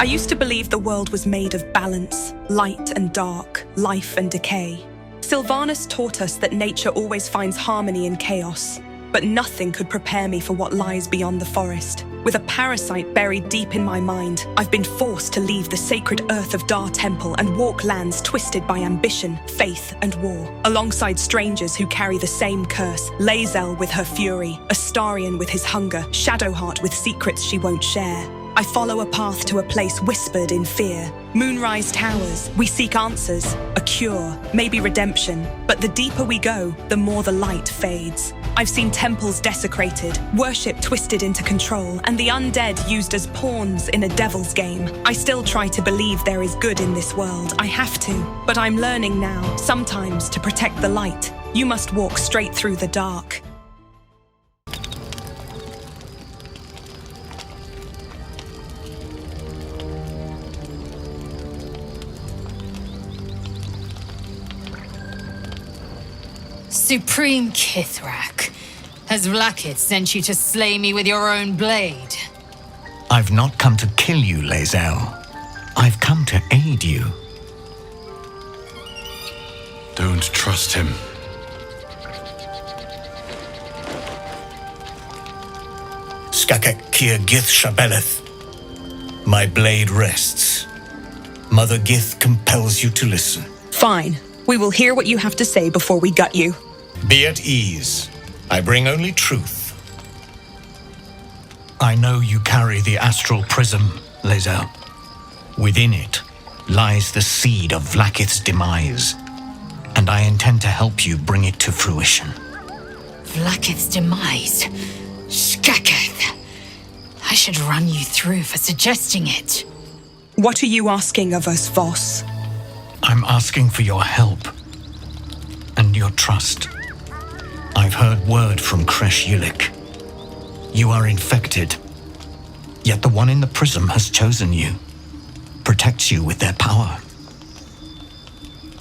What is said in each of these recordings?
I used to believe the world was made of balance, light and dark, life and decay. Silvanus taught us that nature always finds harmony in chaos, but nothing could prepare me for what lies beyond the forest. With a parasite buried deep in my mind, I've been forced to leave the sacred earth of Dar Temple and walk lands twisted by ambition, faith, and war, alongside strangers who carry the same curse, Lae'zel with her fury, Astarion with his hunger, Shadowheart with secrets she won't share. I follow a path to a place whispered in fear. Moonrise towers, we seek answers, a cure, maybe redemption. But the deeper we go, the more the light fades. I've seen temples desecrated, worship twisted into control, and the undead used as pawns in a devil's game. I still try to believe there is good in this world, I have to. But I'm learning now, sometimes to protect the light, you must walk straight through the dark. Supreme Ketheric, has Vlakith sent you to slay me with your own blade? I've not come to kill you, Lae'zel. I've come to aid you. Don't trust him. Skakek Kir Gith Shabeleth. My blade rests. Mother Gith compels you to listen. Fine. We will hear what you have to say before we gut you. Be at ease. I bring only truth. I know you carry the astral prism, Lae'zel. Within it lies the seed of Vlakith's demise, and I intend to help you bring it to fruition. Vlakith's demise? Skaketh! I should run you through for suggesting it. What are you asking of us, Voss? I'm asking for your help and your trust. I've heard word from Kresh Yulik. You are infected, yet the one in the prism has chosen you, protects you with their power.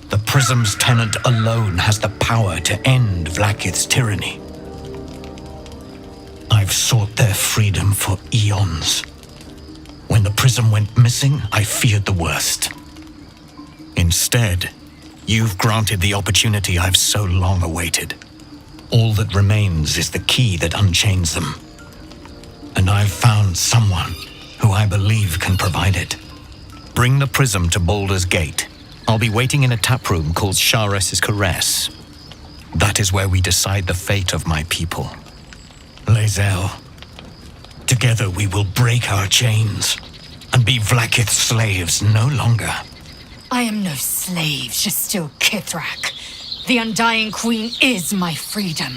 The prism's tenant alone has the power to end Vlakith's tyranny. I've sought their freedom for eons. When the prism went missing, I feared the worst. Instead, you've granted the opportunity I've so long awaited. All that remains is the key that unchains them. And I've found someone who I believe can provide it. Bring the prism to Baldur's Gate. I'll be waiting in a taproom called Shares's Caress. That is where we decide the fate of my people. Lae'zel, together we will break our chains and be Vlakith's slaves no longer. I am no slave, just still Ketheric. The Undying Queen is my freedom.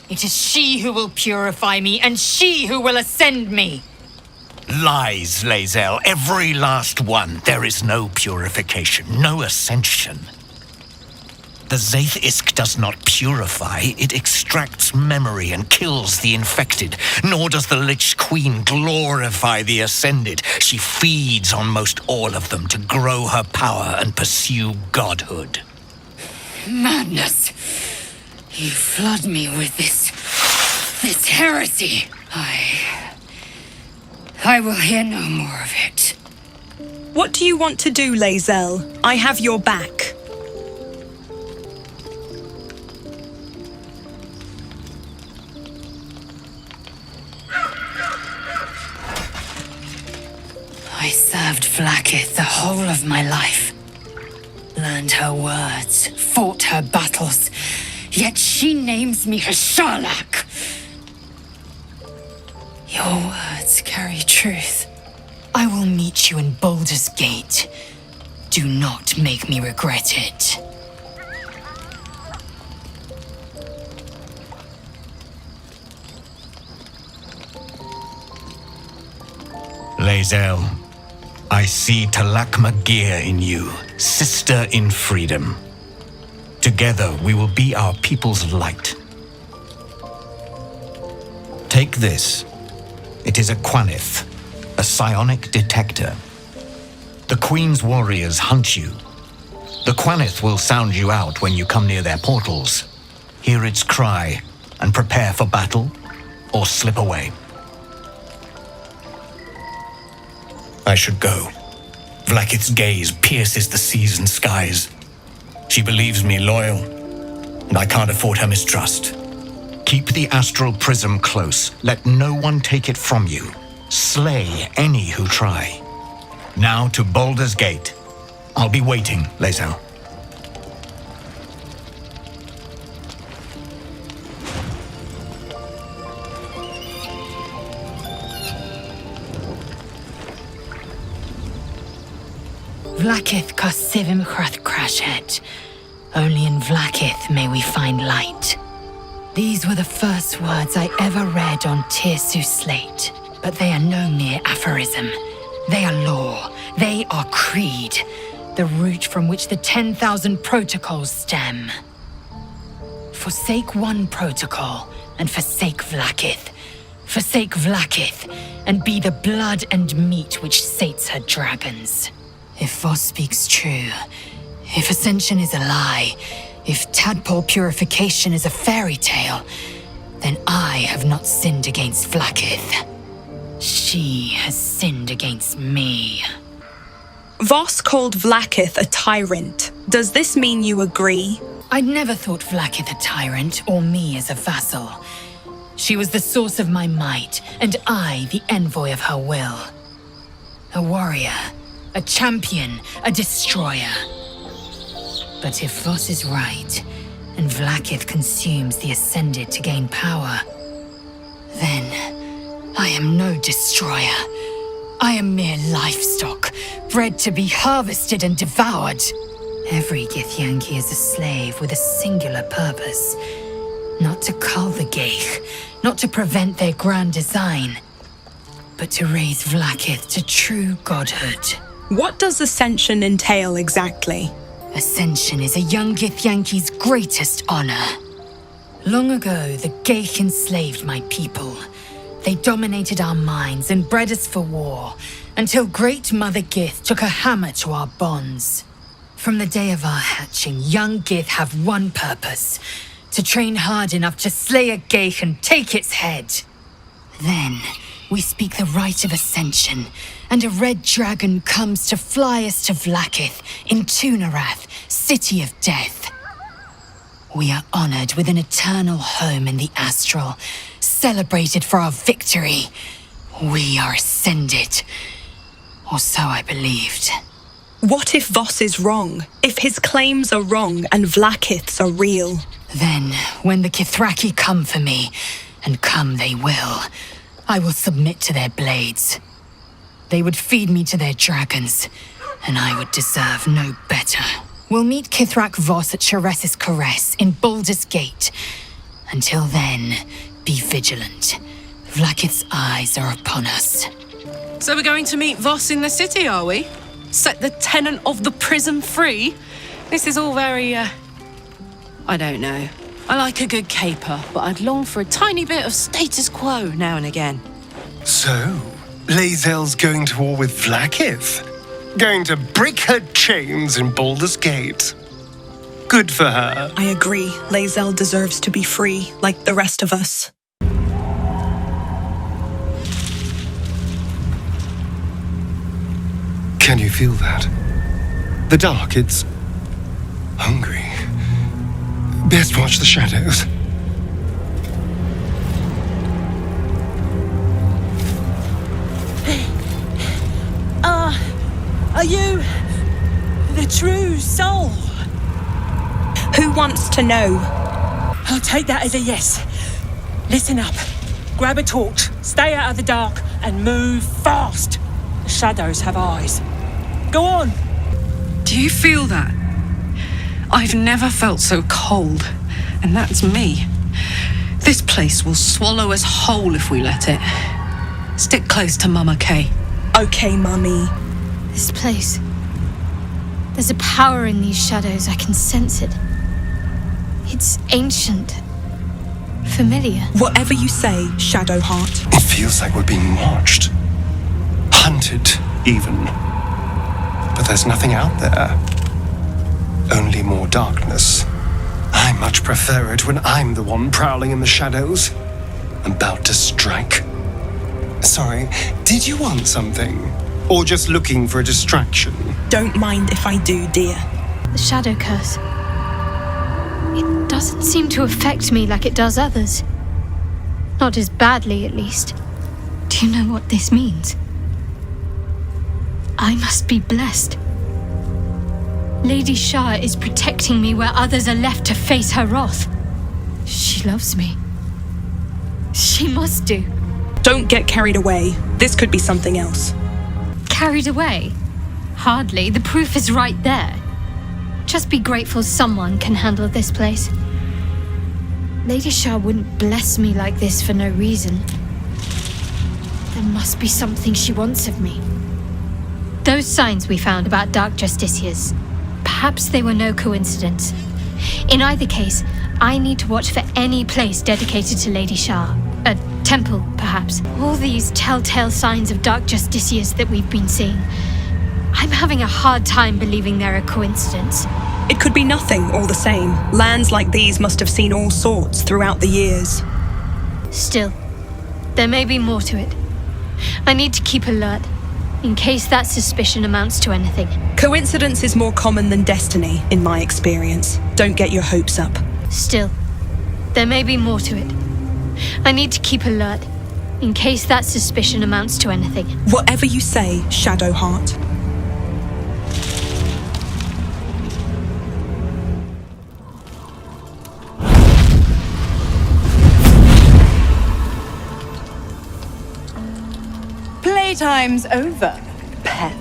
It is she who will purify me, and she who will ascend me. Lies, Lae'zel, every last one. There is no purification, no ascension. The Zaith Isk does not purify, it extracts memory and kills the infected. Nor does the Lich Queen glorify the ascended. She feeds on most all of them to grow her power and pursue godhood. Madness! You flood me with this heresy. I will hear no more of it. What do you want to do, Lae'zel? I have your back. I served Vlakith the whole of my life. Learned her words, fought her battles, yet she names me her Sharlak. Your words carry truth. I will meet you in Baldur's Gate. Do not make me regret it. Lae'zel, I see Talakma Gear in you, sister in freedom. Together we will be our people's light. Take this. It is a Quanith, a psionic detector. The Queen's warriors hunt you. The Quanith will sound you out when you come near their portals. Hear its cry and prepare for battle or slip away. I should go. Vlakith's gaze pierces the seas and skies. She believes me loyal, and I can't afford her mistrust. Keep the astral prism close. Let no one take it from you. Slay any who try. Now to Baldur's Gate. I'll be waiting, Lae'zel. Vlakith Kosivim Chrath Crashhead. Only in Vlakith may we find light. These were the first words I ever read on Tirsu slate, but they are no mere aphorism. They are law. They are creed. The root from which the 10,000 protocols stem. Forsake one protocol, and forsake Vlakith. Forsake Vlakith, and be the blood and meat which sates her dragons. If Voss speaks true, if Ascension is a lie, if tadpole purification is a fairy tale, then I have not sinned against Vlakith. She has sinned against me. Voss called Vlakith a tyrant. Does this mean you agree? I'd never thought Vlakith a tyrant, or me as a vassal. She was the source of my might, and I the envoy of her will. A warrior, a champion, a destroyer. But if Voss is right, and Vlakith consumes the Ascended to gain power, then I am no destroyer. I am mere livestock, bred to be harvested and devoured. Every Githyanki is a slave with a singular purpose. Not to cull the Geich, not to prevent their grand design, but to raise Vlakith to true godhood. What does Ascension entail exactly? Ascension is a young Githyanki's greatest honor. Long ago, the Geich enslaved my people. They dominated our minds and bred us for war, until Great Mother Gith took a hammer to our bonds. From the day of our hatching, young Gith have one purpose: to train hard enough to slay a Geich and take its head. Then, we speak the rite of Ascension, and a red dragon comes to fly us to Vlakith in Tunarath, City of Death. We are honored with an eternal home in the astral, celebrated for our victory. We are ascended. Or so I believed. What if Voss is wrong? If his claims are wrong and Vlakith's are real? Then, when the Kethraki come for me, and come they will, I will submit to their blades. They would feed me to their dragons, and I would deserve no better. We'll meet Kethrak Voss at Sheres's Caress in Baldur's Gate. Until then, be vigilant. Vlakith's eyes are upon us. So we're going to meet Voss in the city, are we? Set the tenant of the prism free? This is all very, I don't know. I like a good caper, but I'd long for a tiny bit of status quo now and again. So, Lae'zel's going to war with Vlakith? Going to break her chains in Baldur's Gate? Good for her. I agree. Lae'zel deserves to be free, like the rest of us. Can you feel that? The dark, it's hungry. Best watch the shadows. Are you the true soul? Who wants to know? I'll take that as a yes. Listen up. Grab a torch, stay out of the dark, and move fast. The shadows have eyes. Go on. Do you feel that? I've never felt so cold, and that's me. This place will swallow us whole if we let it. Stick close to Mama Kay. Okay, Mummy. This place. There's a power in these shadows, I can sense it. It's ancient. Familiar. Whatever you say, Shadowheart. It feels like we're being watched. Hunted, even. But there's nothing out there. Only more darkness. I much prefer it when I'm the one prowling in the shadows. About to strike. Sorry, did you want something? Or just looking for a distraction? Don't mind if I do, dear. The shadow curse. It doesn't seem to affect me like it does others. Not as badly, at least. Do you know what this means? I must be blessed. Lady Shah is protecting me where others are left to face her wrath. She loves me. She must do. Don't get carried away. This could be something else. Carried away? Hardly. The proof is right there. Just be grateful someone can handle this place. Lady Shah wouldn't bless me like this for no reason. There must be something she wants of me. Those signs we found about Dark Justiciars, perhaps they were no coincidence. In either case, I need to watch for any place dedicated to Lady Shah. A temple, perhaps. All these telltale signs of Dark Justiciars that we've been seeing. I'm having a hard time believing they're a coincidence. It could be nothing, all the same. Lands like these must have seen all sorts throughout the years. Still, there may be more to it. I need to keep alert, in case that suspicion amounts to anything. Coincidence is more common than destiny, in my experience. Don't get your hopes up. Still, there may be more to it. I need to keep alert, in case that suspicion amounts to anything. Whatever you say, Shadowheart. Playtime's over, pet.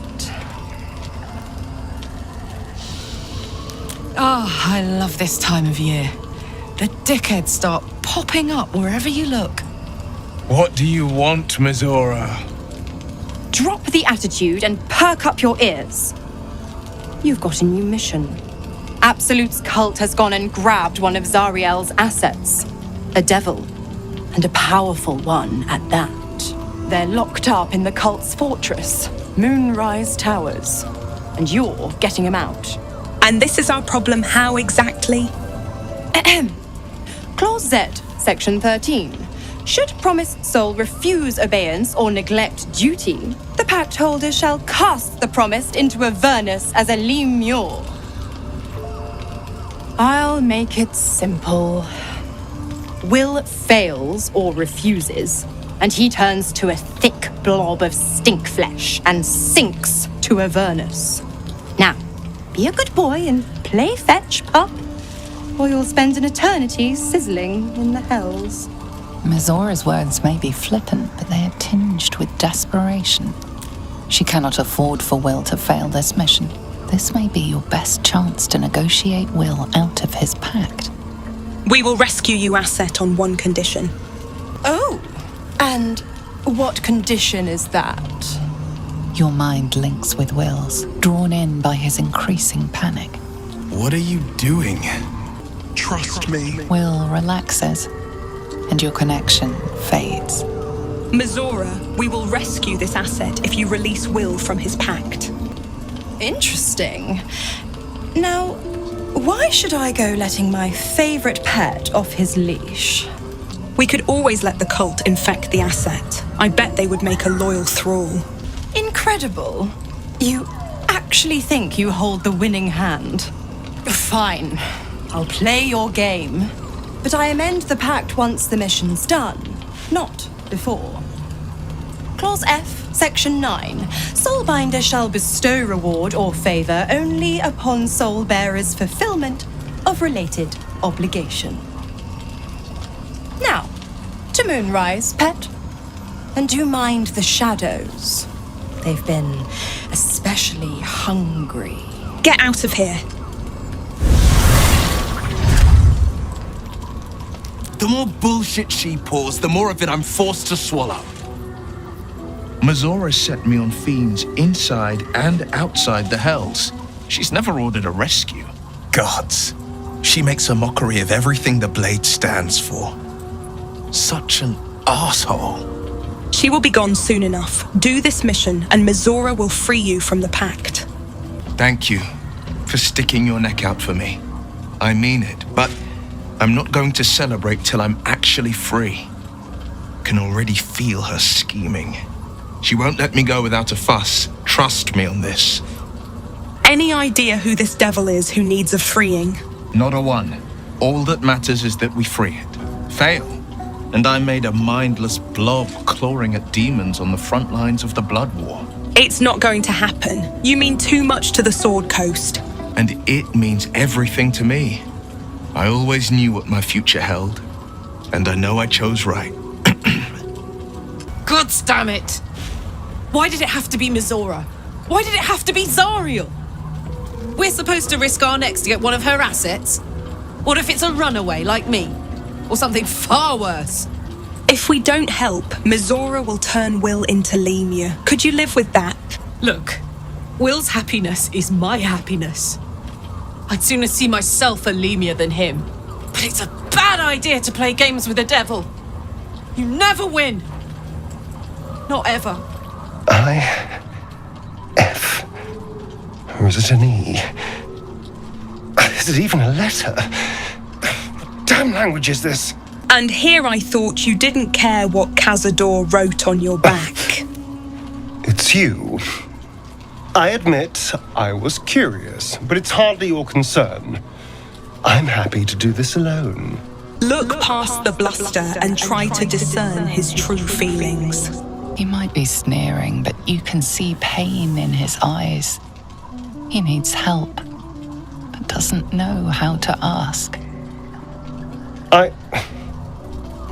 Oh, I love this time of year. The dickheads start popping up wherever you look. What do you want, Mizora? Drop the attitude and perk up your ears. You've got a new mission. Absolute's cult has gone and grabbed one of Zariel's assets. A devil, and a powerful one at that. They're locked up in the cult's fortress, Moonrise Towers, and you're getting him out. And this is our problem how exactly? Clause Z, Section 13. Should promised soul refuse obeyance or neglect duty, the pact holder shall cast the promised into Avernus as a lemure. I'll make it simple. Will fails or refuses, and he turns to a thick blob of stink flesh and sinks to Avernus. Now, be a good boy and play fetch, pup, or you'll spend an eternity sizzling in the hells. Mizora's words may be flippant, but they are tinged with desperation. She cannot afford for Will to fail this mission. This may be your best chance to negotiate Will out of his pact. We will rescue you, Asset, on one condition. Oh, and what condition is that? Your mind links with Will's, drawn in by his increasing panic. What are you doing? Trust me. Will relaxes, and your connection fades. Mizora, we will rescue this asset if you release Will from his pact. Interesting. Now, why should I go letting my favorite pet off his leash? We could always let the cult infect the asset. I bet they would make a loyal thrall. Incredible. You actually think you hold the winning hand? Fine. I'll play your game. But I amend the pact once the mission's done, not before. Clause F, Section 9. Soulbinder shall bestow reward or favor only upon soul bearer's fulfillment of related obligation. Now, to Moonrise, pet. And do mind the shadows. They've been especially hungry. Get out of here. The more bullshit she pours, the more of it I'm forced to swallow. Mizora set me on fiends inside and outside the hells. She's never ordered a rescue. Gods, she makes a mockery of everything the blade stands for. Such an asshole. She will be gone soon enough. Do this mission, and Mizora will free you from the pact. Thank you for sticking your neck out for me. I mean it, but I'm not going to celebrate till I'm actually free. Can already feel her scheming. She won't let me go without a fuss, trust me on this. Any idea who this devil is who needs a freeing? Not a one. All that matters is that we free it. Fail, and I made a mindless blob clawing at demons on the front lines of the Blood War. It's not going to happen. You mean too much to the Sword Coast. And it means everything to me. I always knew what my future held, and I know I chose right. God damn it! Why did it have to be Mizora? Why did it have to be Zariel? We're supposed to risk our necks to get one of her assets? What if it's a runaway like me? Or something far worse? If we don't help, Mizora will turn Will into Lemur. Could you live with that? Look, Will's happiness is my happiness. I'd sooner see myself a Lemur than him. But it's a bad idea to play games with the devil. You never win. Not ever. I-F. Or is it an E? Is it even a letter? What damn language is this? And here I thought you didn't care what Cazador wrote on your back. It's you. I admit I was curious, but it's hardly your concern. I'm happy to do this alone. Look past the bluster and try to discern his true feelings. He might be sneering, but you can see pain in his eyes. He needs help, but doesn't know how to ask.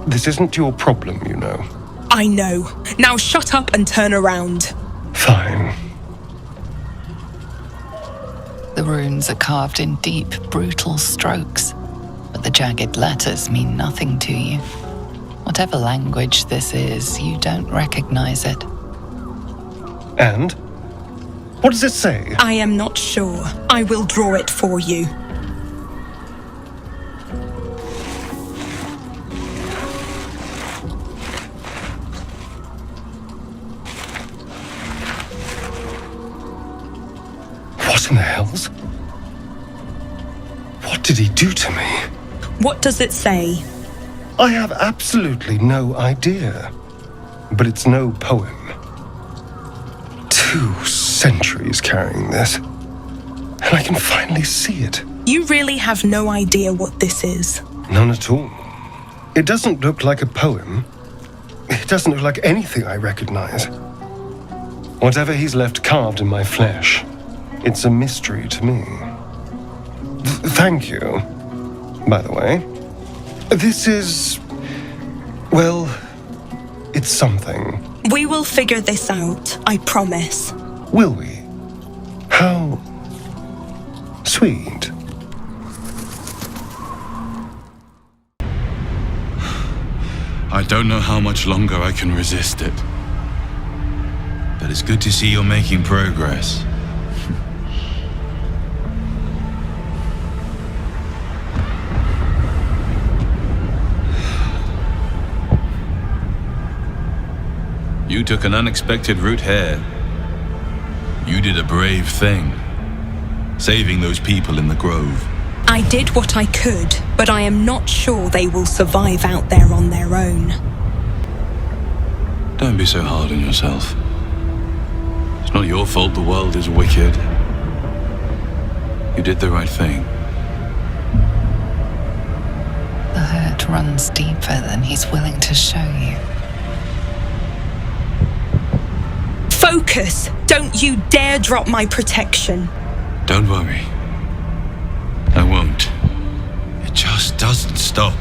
This isn't your problem, you know. I know. Now shut up and turn around. Fine. The runes are carved in deep, brutal strokes, but the jagged letters mean nothing to you. Whatever language this is, you don't recognize it. And? What does it say? I am not sure. I will draw it for you. What in the hells? What did he do to me? What does it say? I have absolutely no idea. But it's no poem. 2 centuries carrying this. And I can finally see it. You really have no idea what this is. None at all. It doesn't look like a poem. It doesn't look like anything I recognize. Whatever he's left carved in my flesh, it's a mystery to me. Thank you, by the way. This is... well, it's something. We will figure this out, I promise. Will we? How... sweet. I don't know how much longer I can resist it. But it's good to see you're making progress. You took an unexpected route here. You did a brave thing, saving those people in the grove. I did what I could, but I am not sure they will survive out there on their own. Don't be so hard on yourself. It's not your fault the world is wicked. You did the right thing. The hurt runs deeper than he's willing to show you. Focus! Don't you dare drop my protection. Don't worry. I won't. It just doesn't stop.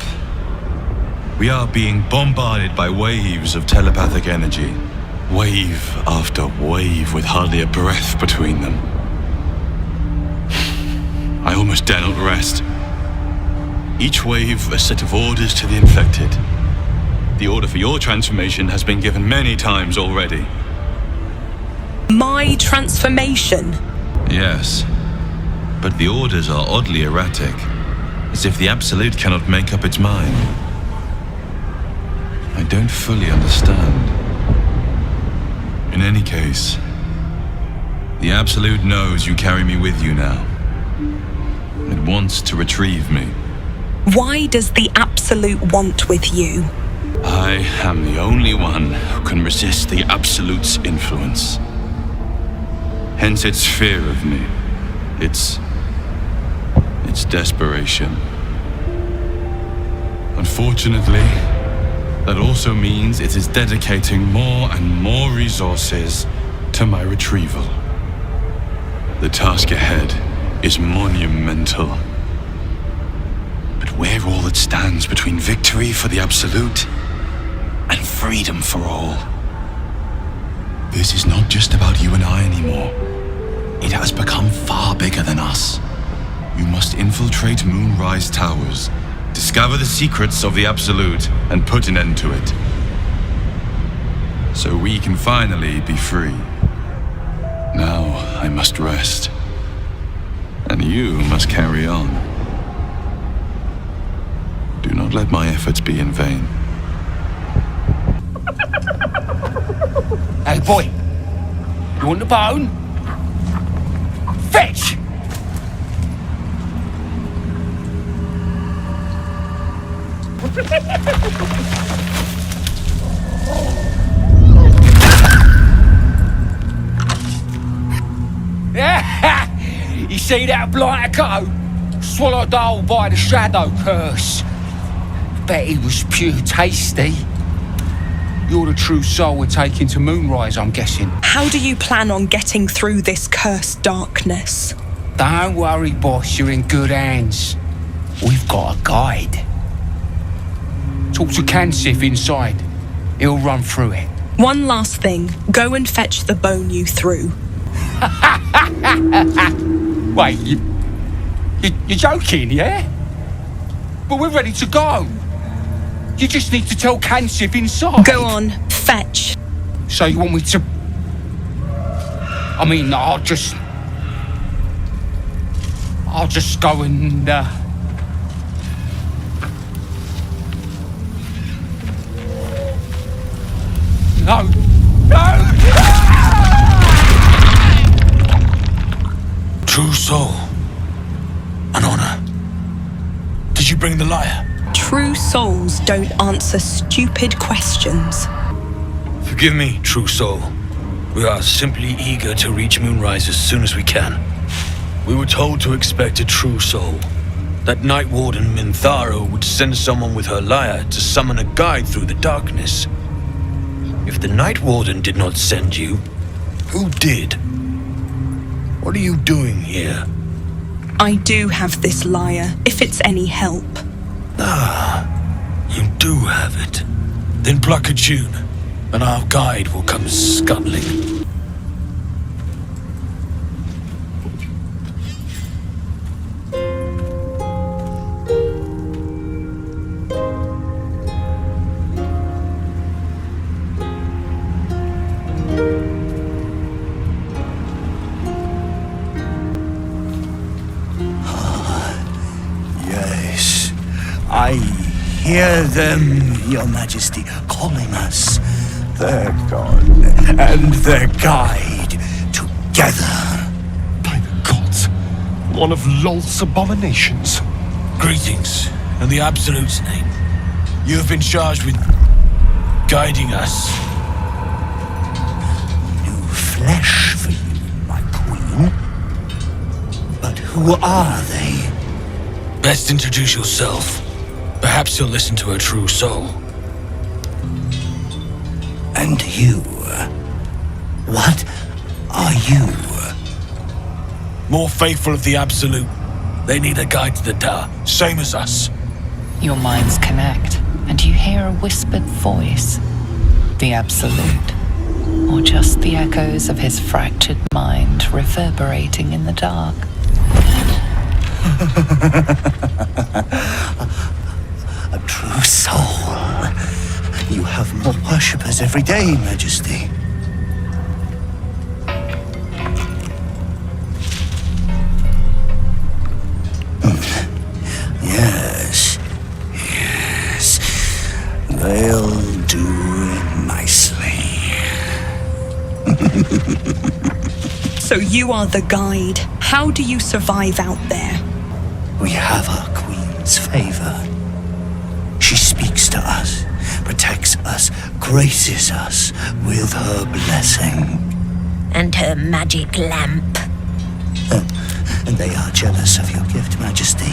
We are being bombarded by waves of telepathic energy. Wave after wave with hardly a breath between them. I almost dare not rest. Each wave a set of orders to the infected. The order for your transformation has been given many times already. My transformation? Yes. But the orders are oddly erratic, as if the Absolute cannot make up its mind. I don't fully understand. In any case, the Absolute knows you carry me with you now. It wants to retrieve me. Why does the Absolute want with you? I am the only one who can resist the Absolute's influence. Hence its fear of me. Its desperation. Unfortunately, that also means it is dedicating more and more resources to my retrieval. The task ahead is monumental. But we're all that stands between victory for the Absolute and freedom for all. This is not just about you and I anymore. It has become far bigger than us. You must infiltrate Moonrise Towers, discover the secrets of the Absolute, and put an end to it. So we can finally be free. Now I must rest. And you must carry on. Do not let my efforts be in vain. Hey boy, you want the bone? Fetch! You see that blighter go? Swallowed whole by the shadow curse. Bet he was pure tasty. You're the true soul we're taking to Moonrise, I'm guessing. How do you plan on getting through this cursed darkness? Don't worry, boss, you're in good hands. We've got a guide. Talk to Kansif inside. He'll run through it. One last thing. Go and fetch the bone you threw. Wait, you're joking, yeah? But we're ready to go. You just need to tell Kansif inside. Go on, fetch. So you want me to... I mean, I'll just go and... No! No! True soul. An honor. Did you bring the lyre? True souls don't answer stupid questions. Forgive me, true soul. We are simply eager to reach Moonrise as soon as we can. We were told to expect a true soul. That Night Warden Minthara would send someone with her lyre to summon a guide through the darkness. If the Night Warden did not send you, who did? What are you doing here? I do have this lyre, if it's any help. Ah, you do have it. Then pluck a tune, and our guide will come scuttling. I hear them, Your Majesty, calling us, their god and their guide, together. By the gods, one of Lolth's abominations. Greetings, in the Absolute's name. You have been charged with guiding us. New flesh for you, my queen. But who are they? Best introduce yourself. Perhaps you'll listen to a true soul. And you? What are you? More faithful of the Absolute. They need a guide to the Dar, same as us. Your minds connect, and you hear a whispered voice. The Absolute. Or just the echoes of his fractured mind reverberating in the dark. A true soul. You have more worshippers every day, Majesty. Yes. They'll do nicely. So you are the guide. How do you survive out there? We have our queen's favor. She speaks to us, protects us, graces us with her blessing. and her magic lamp. And they are jealous of your gift, Majesty.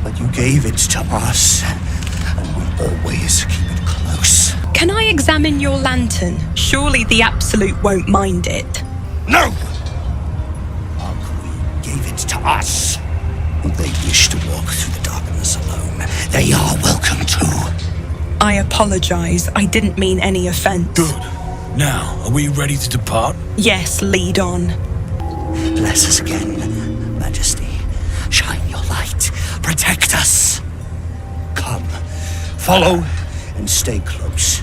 But you gave it to us, and we always keep it close. Can I examine your lantern? Surely the Absolute won't mind it. No! Our queen gave it to us. If they wish to walk through the darkness alone, they are welcome to. I apologize. I didn't mean any offense. Good. Now, are we ready to depart? Yes, lead on. Bless us again, Majesty. Shine your light. Protect us. Come. Follow and stay close.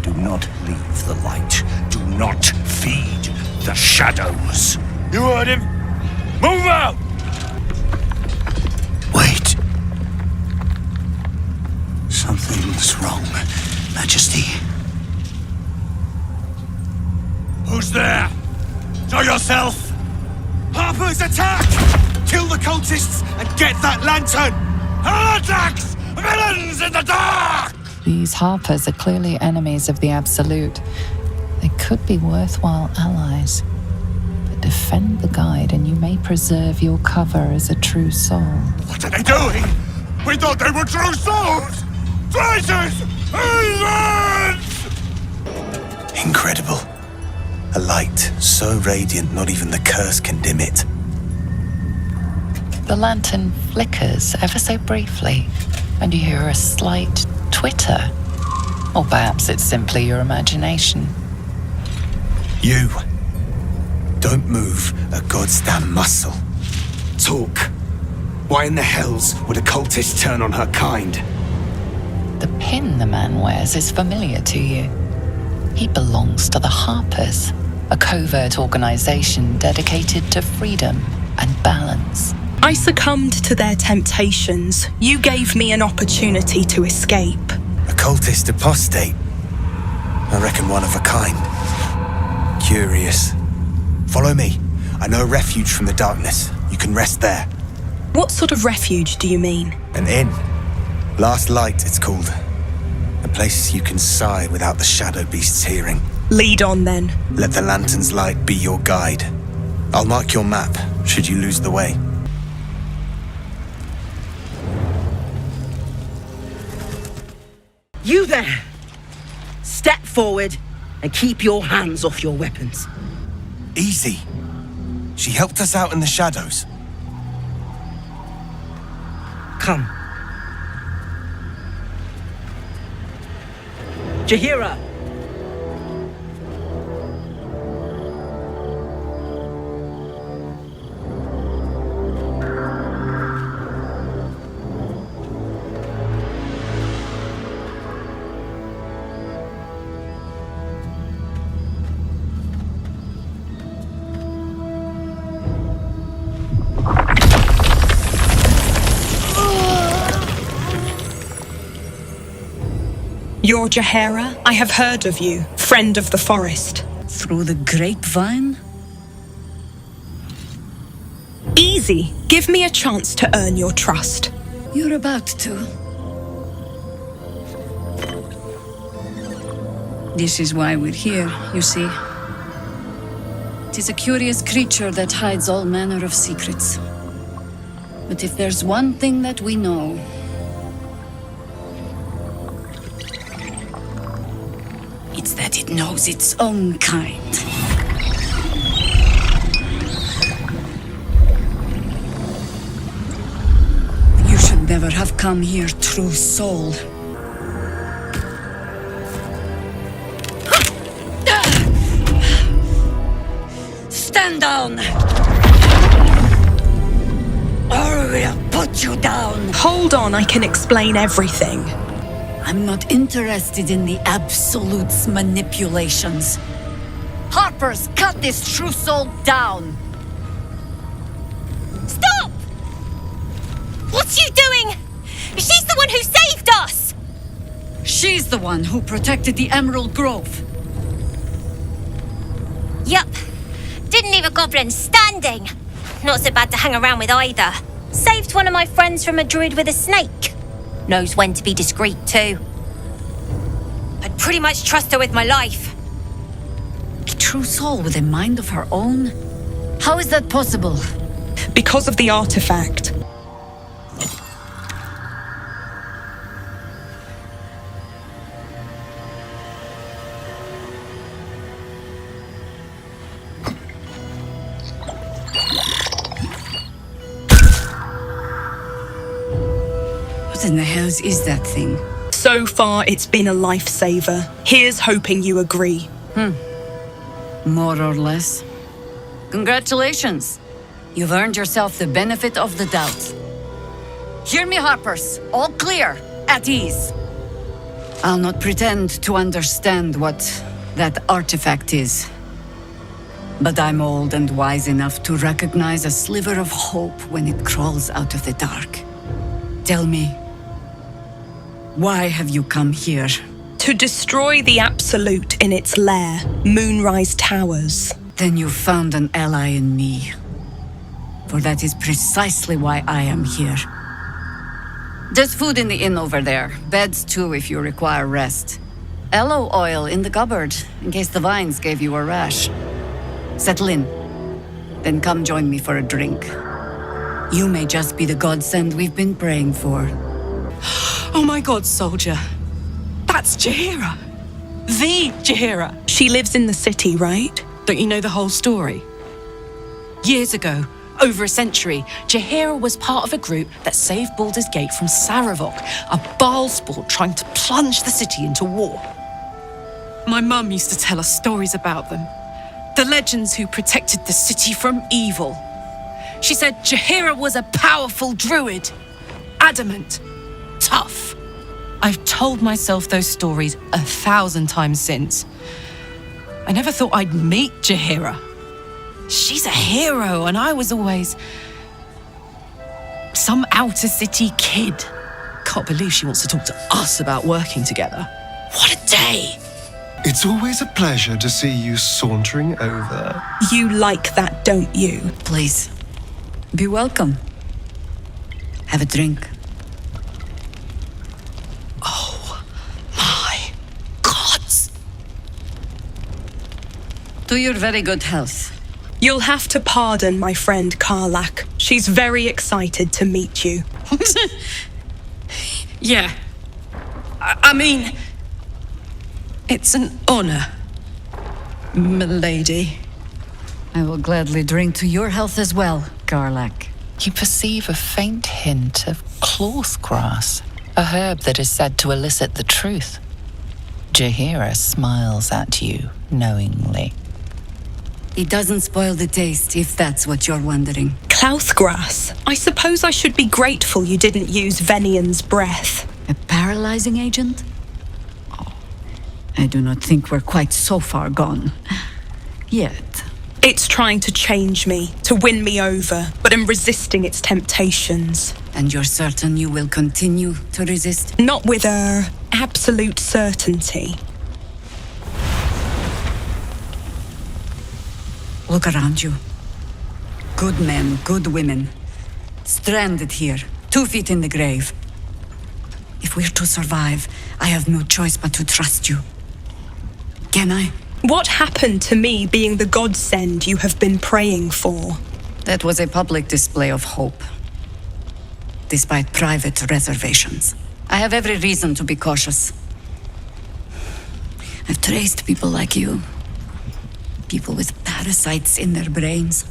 Do not leave the light. Do not feed the shadows. You heard him. Move out! Wait. Something's wrong, Majesty. Who's there? Show yourself! Harper's attack! Kill the cultists and get that lantern! Heretics! Villains in the dark! These Harpers are clearly enemies of the Absolute. They could be worthwhile allies. But defend the guide and you may preserve your cover as a true soul. What are they doing? We thought they were true souls! Traitors! Heathens! Incredible. A light so radiant not even the curse can dim it. The lantern flickers ever so briefly, and you hear a slight twitter. Or perhaps it's simply your imagination. You. Don't move a goddamn muscle. Talk. Why in the hells would a cultist turn on her kind? The pin the man wears is familiar to you. He belongs to the Harpers, a covert organization dedicated to freedom and balance. I succumbed to their temptations. You gave me an opportunity to escape. A cultist apostate. I reckon one of a kind. Curious. Follow me. I know a refuge from the darkness. You can rest there. What sort of refuge do you mean? An inn. Last Light, it's called. A place you can sigh without the shadow beasts hearing. Lead on then. Let the lantern's light be your guide. I'll mark your map, should you lose the way. You there! Step forward and keep your hands off your weapons. Easy. She helped us out in the shadows. Come. Jahira! You're Jahira? I have heard of you. Friend of the forest. Through the grapevine? Easy. Give me a chance to earn your trust. You're about to. This is why we're here, you see. It is a curious creature that hides all manner of secrets. But if there's one thing that we know, it's that it knows its own kind. You should never have come here, true soul. Stand down! Or we'll put you down! Hold on, I can explain everything. I'm not interested in the Absolute's manipulations. Harpers, cut this true soul down! Stop! What's you doing? She's the one who saved us! She's the one who protected the Emerald Grove. Yup. Didn't leave a goblin standing. Not so bad to hang around with either. Saved one of my friends from a druid with a snake. Knows when to be discreet too. I'd pretty much trust her with my life. true soul with a mind of her own? How is that possible? Because of the artifact. What in the hells is that thing? So far, it's been a lifesaver. Here's hoping you agree. More or less. Congratulations. You've earned yourself the benefit of the doubt. Hear me, Harpers. All clear. At ease. I'll not pretend to understand what that artifact is. But I'm old and wise enough to recognize a sliver of hope when it crawls out of the dark. Tell me, why have you come here? To destroy the Absolute in its lair, Moonrise Towers. Then you found an ally in me. For that is precisely why I am here. There's food in the inn over there. Beds too if you require rest. Aloe oil in the cupboard, in case the vines gave you a rash. Settle in. Then come join me for a drink. You may just be the godsend we've been praying for. Oh my god, soldier. That's Jaheira. The Jaheira. She lives in the city, right? Don't you know the whole story? Years ago, over a century, Jaheira was part of a group that saved Baldur's Gate from Saravok, a Baalsport trying to plunge the city into war. My mum used to tell us stories about them. The legends who protected the city from evil. She said Jaheira was a powerful druid. Adamant. Tough. I've told myself those stories 1,000 times since. I never thought I'd meet Jaheira. She's a hero, and I was always some outer city kid. Can't believe she wants to talk to us about working together. What a day! It's always a pleasure to see you sauntering over. You like that, don't you? Please, be welcome. Have a drink. Oh, my gods! To your very good health. You'll have to pardon my friend Karlak. She's very excited to meet you. Yeah. I mean, it's an honor, milady. I will gladly drink to your health as well, Karlak. You perceive a faint hint of cloth grass, a herb that is said to elicit the truth. Jaheira smiles at you knowingly. It doesn't spoil the taste, if that's what you're wondering. Clouthgrass. I suppose I should be grateful you didn't use Venian's breath. A paralyzing agent? Oh, I do not think we're quite so far gone. Yet. It's trying to change me, to win me over, but I'm resisting its temptations. And you're certain you will continue to resist? Not with absolute certainty. Look around you. Good men, good women. Stranded here, 2 feet in the grave. If we're to survive, I have no choice but to trust you. Can I? What happened to me being the godsend you have been praying for? That was a public display of hope. Despite private reservations. I have every reason to be cautious. I've traced people like you. People with parasites in their brains.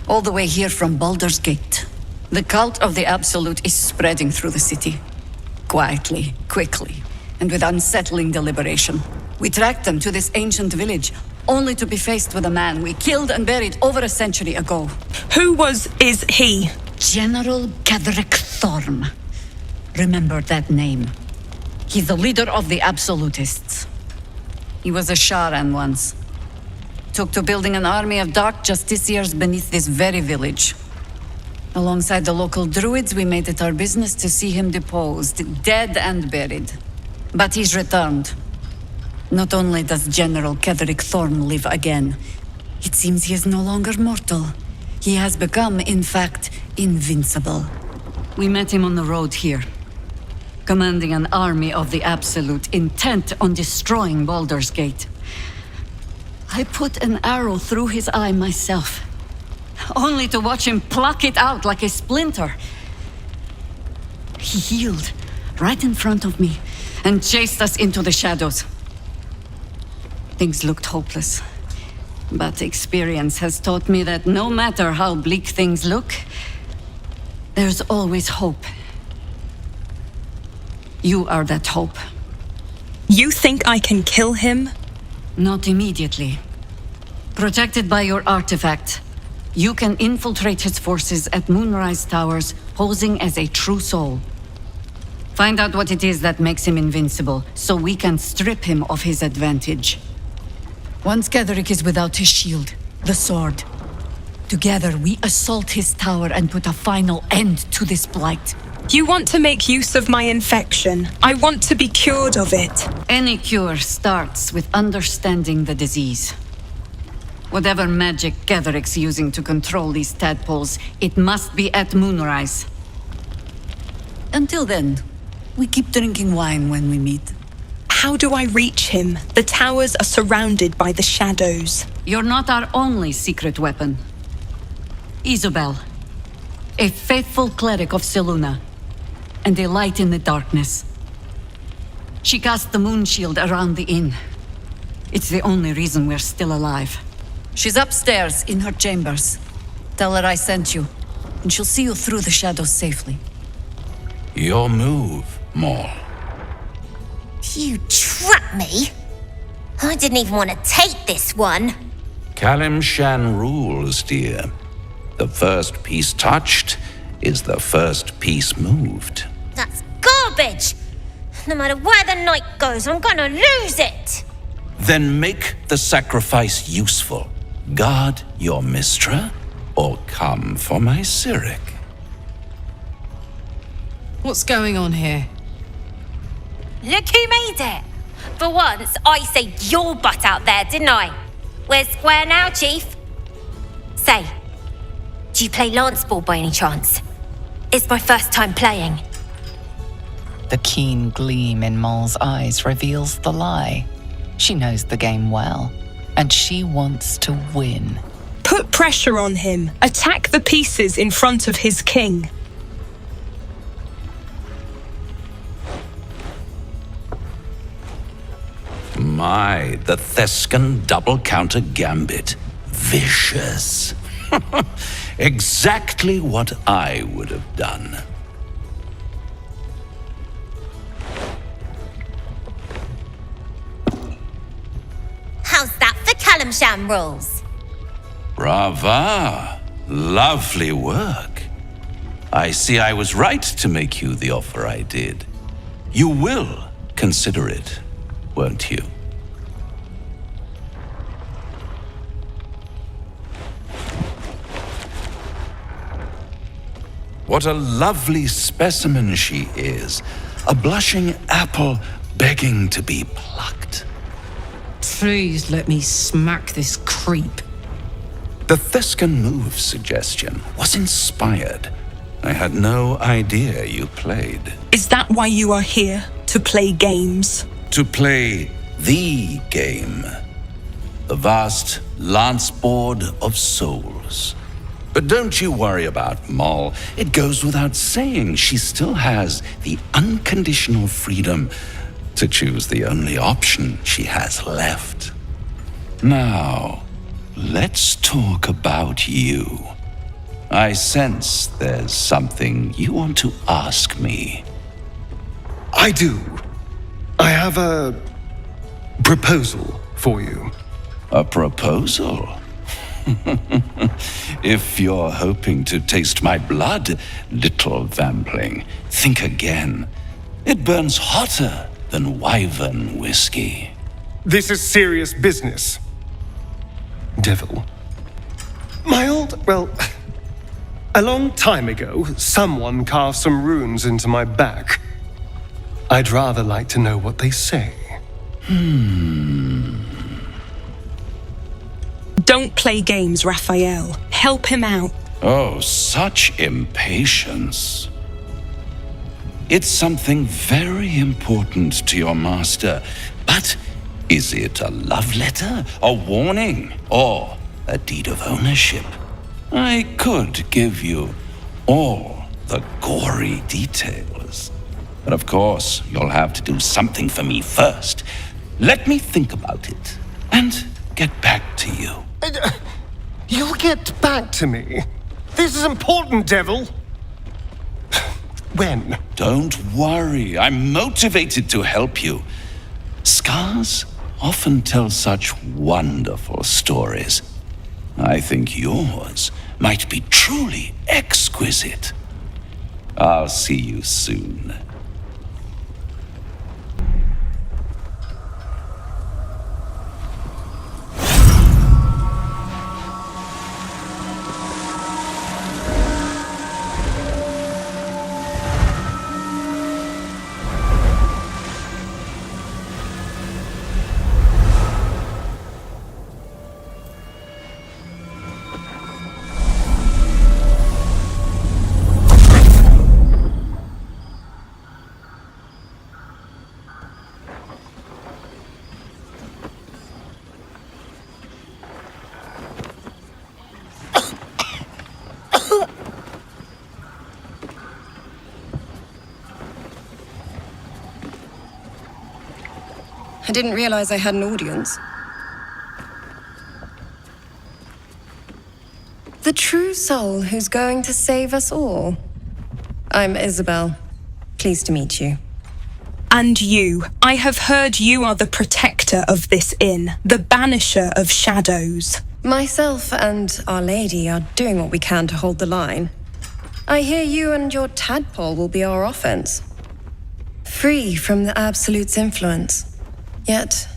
All the way here from Baldur's Gate. The cult of the Absolute is spreading through the city. Quietly, quickly, and with unsettling deliberation. We tracked them to this ancient village, only to be faced with a man we killed and buried over a century ago. Who is he? General Ketheric Thorm. Remember that name. He's the leader of the Absolutists. He was a Sharan once. Took to building an army of dark justiciars beneath this very village. Alongside the local druids, we made it our business to see him deposed, dead and buried. But he's returned. Not only does General Ketheric Thorm live again, it seems he is no longer mortal. He has become, in fact, invincible. We met him on the road here, commanding an army of the Absolute, intent on destroying Baldur's Gate. I put an arrow through his eye myself, only to watch him pluck it out like a splinter. He healed right in front of me and chased us into the shadows. Things looked hopeless, but experience has taught me that no matter how bleak things look, there's always hope. You are that hope. You think I can kill him? Not immediately. Protected by your artifact, you can infiltrate his forces at Moonrise Towers, posing as a true soul. Find out what it is that makes him invincible, so we can strip him of his advantage. Once Ketheric is without his shield, the sword, together we assault his tower and put a final end to this blight. You want to make use of my infection. I want to be cured of it. Any cure starts with understanding the disease. Whatever magic Ketheric's using to control these tadpoles, it must be at Moonrise. Until then, we keep drinking wine when we meet. How do I reach him? The towers are surrounded by the shadows. You're not our only secret weapon. Isobel, a faithful cleric of Selûne, and a light in the darkness. She cast the moon shield around the inn. It's the only reason we're still alive. She's upstairs in her chambers. Tell her I sent you, and she'll see you through the shadows safely. Your move, Maul. You trapped me? I didn't even want to take this one. Kalimshan rules, dear. The first piece touched is the first piece moved. That's garbage! No matter where the night goes, I'm gonna lose it! Then make the sacrifice useful. Guard your Mistra, or come for my Cyric. What's going on here? Look who made it! For once, I saved your butt out there, didn't I? We're square now, Chief. Say, do you play lance ball by any chance? It's my first time playing. The keen gleam in Maul's eyes reveals the lie. She knows the game well, and she wants to win. Put pressure on him. Attack the pieces in front of his king. My, the Thescan double counter gambit. Vicious. Exactly what I would have done. How's that for Kalimshan rules? Brava. Lovely work. I see I was right to make you the offer I did. You will consider it, won't you? What a lovely specimen she is. A blushing apple begging to be plucked. Please let me smack this creep. The Thescan move suggestion was inspired. I had no idea you played. Is that why you are here? To play games? To play the game. The vast lance board of souls. But don't you worry about Maul. It goes without saying she still has the unconditional freedom to choose the only option she has left. Now, let's talk about you. I sense there's something you want to ask me. I do. I have a proposal for you. A proposal? If you're hoping to taste my blood, little vampling, think again. It burns hotter than wyvern whiskey. This is serious business. Devil. A long time ago, someone carved some runes into my back. I'd rather like to know what they say. Don't play games, Raphael. Help him out. Oh, such impatience. It's something very important to your master, but Is it a love letter, a warning, or a deed of ownership? I could give you all the gory details. But of course, you'll have to do something for me first. Let me think about it and get back to you. You'll get back to me? This is important, devil. When? Don't worry, I'm motivated to help you. Scars often tell such wonderful stories. I think yours might be truly exquisite. I'll see you soon. I didn't realize I had an audience. The true soul who's going to save us all. I'm Isabel. Pleased to meet you. And you. I have heard you are the protector of this inn, the banisher of shadows. Myself and Our Lady are doing what we can to hold the line. I hear you and your tadpole will be our offense. Free from the Absolute's influence. Yet,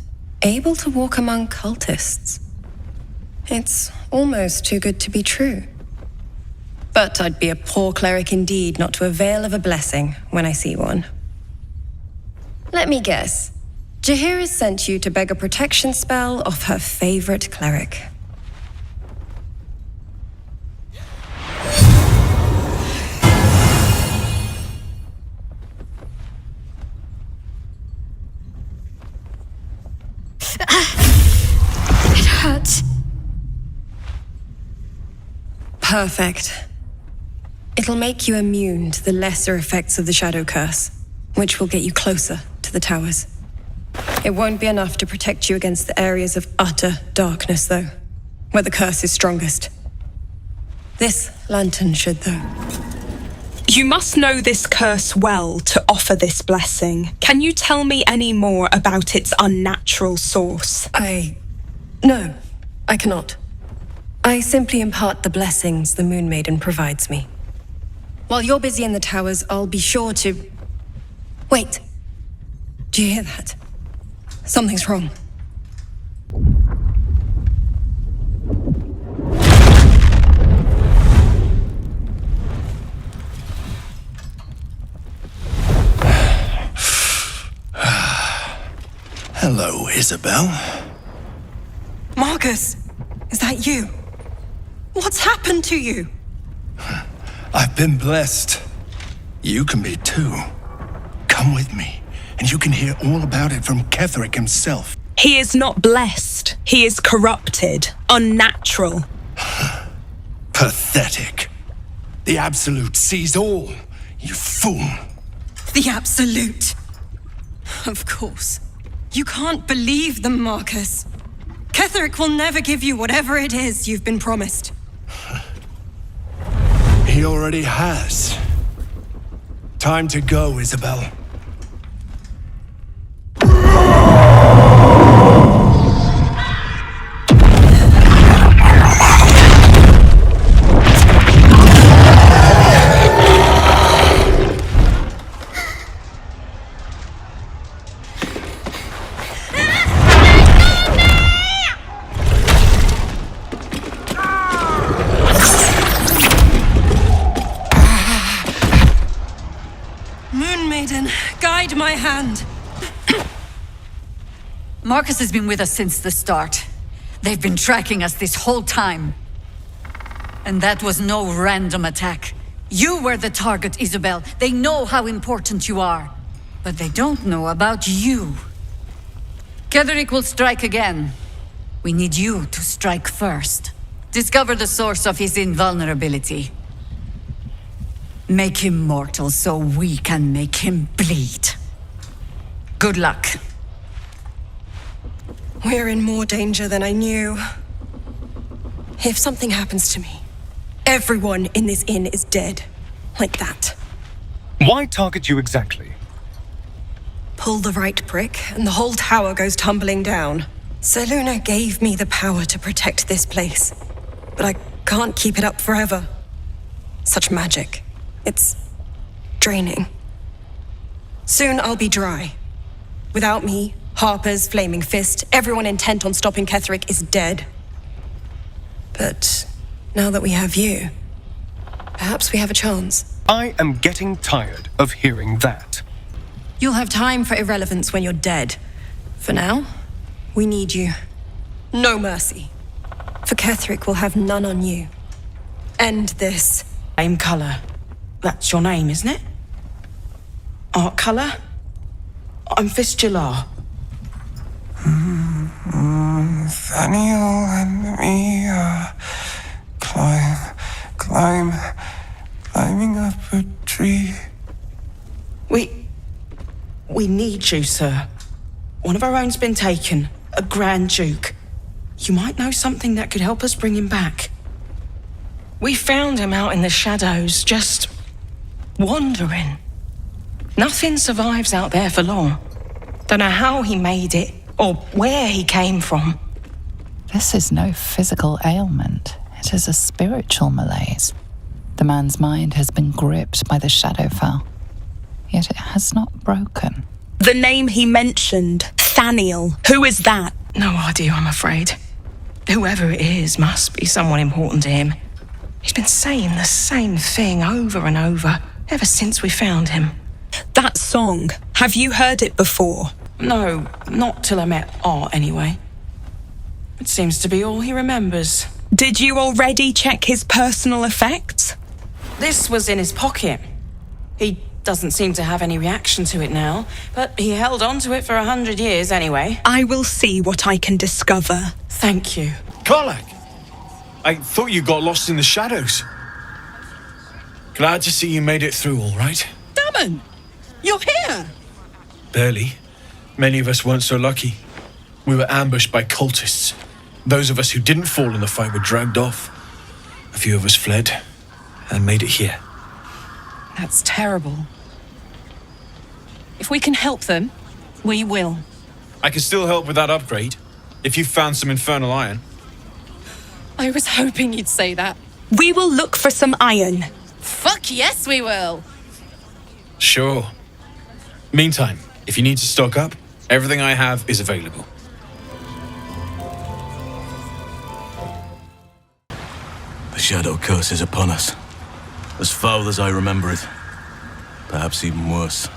able to walk among cultists. It's almost too good to be true. But I'd be a poor cleric indeed not to avail of a blessing when I see one. Let me guess. Jaheira's sent you to beg a protection spell off her favorite cleric. It hurts. Perfect. It'll make you immune to the lesser effects of the Shadow Curse, which will get you closer to the towers. It won't be enough to protect you against the areas of utter darkness, though, where the curse is strongest. This lantern should, though. You must know this curse well to offer this blessing. Can you tell me any more about its unnatural source? No, I cannot. I simply impart the blessings the Moon Maiden provides me. While you're busy in the towers, I'll be sure to... Wait. Do you hear that? Something's wrong. Hello, Isabel. Marcus, is that you? What's happened to you? I've been blessed. You can be too. Come with me, and you can hear all about it from Ketheric himself. He is not blessed. He is corrupted, unnatural. Pathetic. The Absolute sees all, you fool. The Absolute. Of course. You can't believe them, Marcus. Ketheric will never give you whatever it is you've been promised. He already has. Time to go, Isabel. Guide my hand. Marcus has been with us since the start. They've been tracking us this whole time. And that was no random attack. You were the target, Isabel. They know how important you are. But they don't know about you. Ketheric will strike again. We need you to strike first. Discover the source of his invulnerability. Make him mortal so we can make him bleed. Good luck. We're in more danger than I knew. If something happens to me, everyone in this inn is dead. Like that. Why target you exactly? Pull the right brick, and the whole tower goes tumbling down. Seluna gave me the power to protect this place, but I can't keep it up forever. Such magic. It's draining. Soon I'll be dry. Without me, Harper's flaming fist, everyone intent on stopping Ketheric is dead. But now that we have you, perhaps we have a chance. I am getting tired of hearing that. You'll have time for irrelevance when you're dead. For now, we need you. No mercy. For Ketheric will have none on you. End this. Same colour. That's your name, isn't it? Art colour? I'm Fistula. Thaniel and me climbing up a tree. We need you, sir. One of our own's been taken, a Grand Duke. You might know something that could help us bring him back. We found him out in the shadows, just wandering. Nothing survives out there for long. Don't know how he made it, or where he came from. This is no physical ailment. It is a spiritual malaise. The man's mind has been gripped by the Shadowfell, yet it has not broken. The name he mentioned, Thaniel. Who is that? No idea, I'm afraid. Whoever it is must be someone important to him. He's been saying the same thing over and over, ever since we found him. That song, have you heard it before? No, not till I met Art, anyway. It seems to be all he remembers. Did you already check his personal effects? This was in his pocket. He doesn't seem to have any reaction to it now, but he held on to it for 100 years anyway. I will see what I can discover. Thank you. Karlach! I thought you got lost in the shadows. Glad to see you made it through all right. Damon! You're here! Barely. Many of us weren't so lucky. We were ambushed by cultists. Those of us who didn't fall in the fight were dragged off. A few of us fled and made it here. That's terrible. If we can help them, we will. I can still help with that upgrade, if you found some infernal iron. I was hoping you'd say that. We will look for some iron. Fuck yes, we will! Sure. Meantime, if you need to stock up, everything I have is available. The shadow curse is upon us. As foul as I remember it. Perhaps even worse.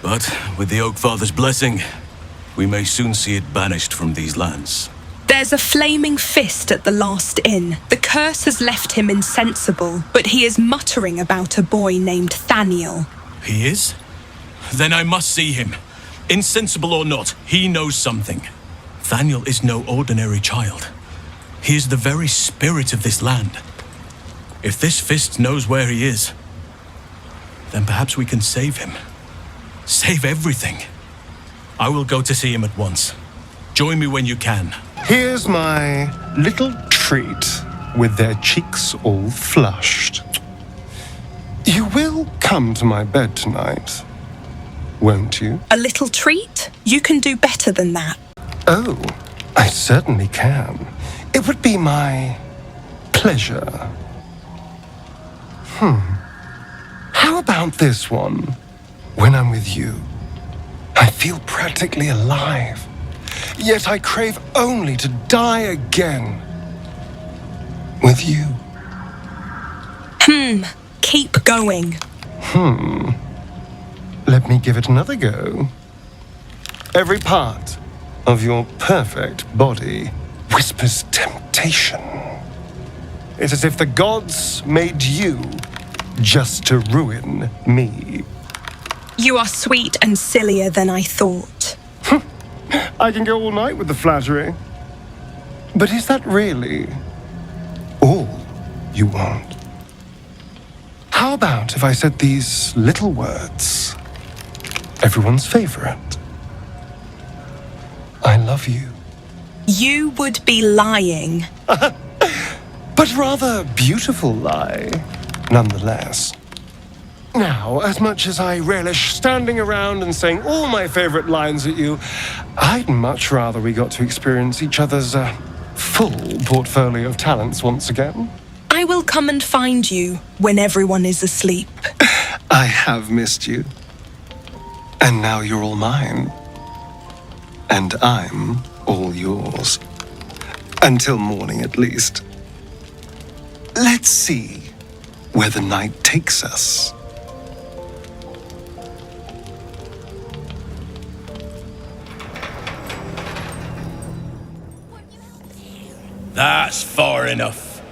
But with the Oak Father's blessing, we may soon see it banished from these lands. There's a flaming fist at the last inn. The curse has left him insensible, but he is muttering about a boy named Thaniel. He is? Then I must see him. Insensible or not, he knows something. Thaniel is no ordinary child. He is the very spirit of this land. If this fist knows where he is, then perhaps we can save him. Save everything. I will go to see him at once. Join me when you can. Here's my little treat with their cheeks all flushed. You will come to my bed tonight, won't you? A little treat? You can do better than that. Oh, I certainly can. It would be my pleasure. How about this one? When I'm with you, I feel practically alive. Yet I crave only to die again. With you. Keep going. Let me give it another go. Every part of your perfect body whispers temptation. It's as if the gods made you just to ruin me. You are sweet and sillier than I thought. I can go all night with the flattery. But is that really all you want? How about if I said these little words? Everyone's favorite. I love you. You would be lying. But rather beautiful lie, nonetheless. Now, as much as I relish standing around and saying all my favorite lines at you, I'd much rather we got to experience each other's full portfolio of talents once again. I will come and find you when everyone is asleep. I have missed you. And now you're all mine. And I'm all yours. Until morning, at least. Let's see where the night takes us. That's far enough.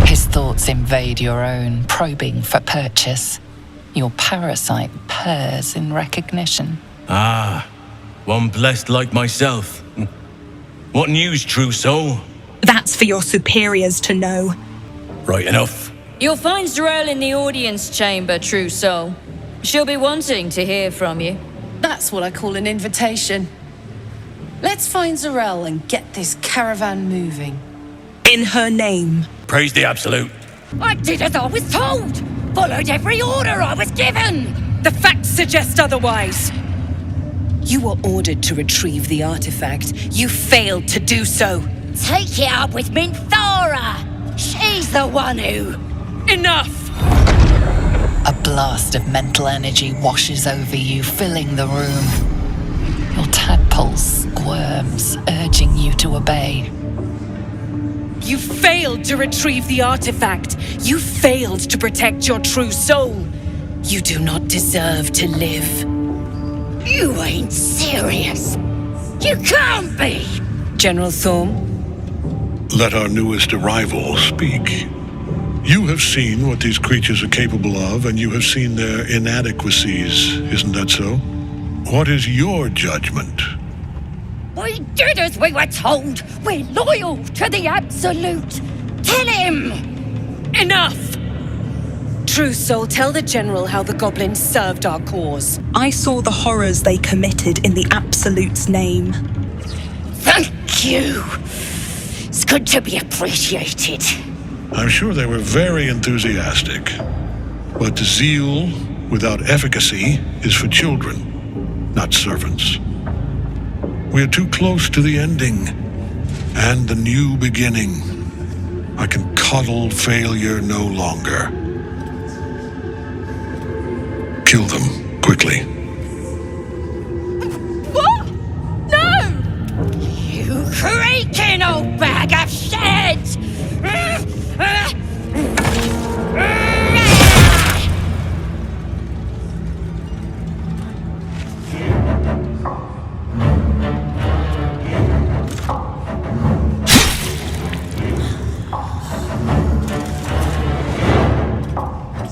His thoughts invade your own, probing for purchase. Your parasite purrs in recognition. Ah, one blessed like myself. What news, true soul? That's for your superiors to know. Right enough. You'll find Zarel in the audience chamber, true soul. She'll be wanting to hear from you. That's what I call an invitation. Let's find Zarel and get this caravan moving. In her name. Praise the Absolute. I did as I was told! Followed every order I was given! The facts suggest otherwise. You were ordered to retrieve the artifact. You failed to do so. Take it up with Minthara! She's the one who... Enough! A blast of mental energy washes over you, filling the room. Your tadpole squirms, urging you to obey. You failed to retrieve the artifact. You failed to protect your true soul. You do not deserve to live. You ain't serious. You can't be! General Thorm? Let our newest arrival speak. You have seen what these creatures are capable of, and you have seen their inadequacies, isn't that so? What is your judgment? We did as we were told. We're loyal to the Absolute. Tell him! Enough! True soul, tell the General how the goblins served our cause. I saw the horrors they committed in the Absolute's name. Thank you. It's good to be appreciated. I'm sure they were very enthusiastic. But zeal without efficacy is for children, not servants. We are too close to the ending and the new beginning. I can coddle failure no longer. Kill them quickly. What? No! You creaking old bag of shit!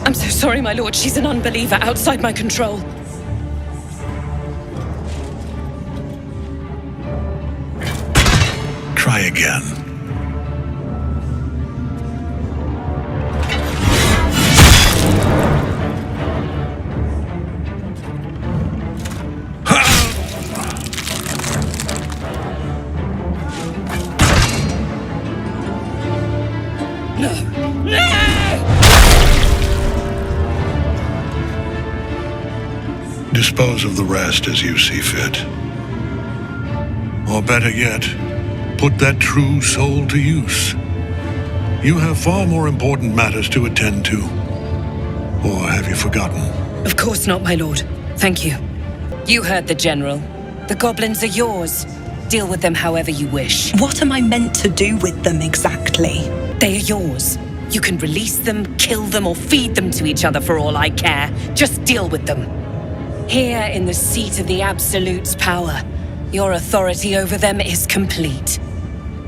I'm so sorry, my lord. She's an unbeliever outside my control. Try again. Dispose of the rest as you see fit. Or better yet, put that true soul to use. You have far more important matters to attend to. Or have you forgotten? Of course not, my lord. Thank you. You heard the General. The goblins are yours. Deal with them however you wish. What am I meant to do with them exactly? They are yours. You can release them, kill them, or feed them to each other for all I care. Just deal with them. Here in the seat of the Absolute's power, your authority over them is complete.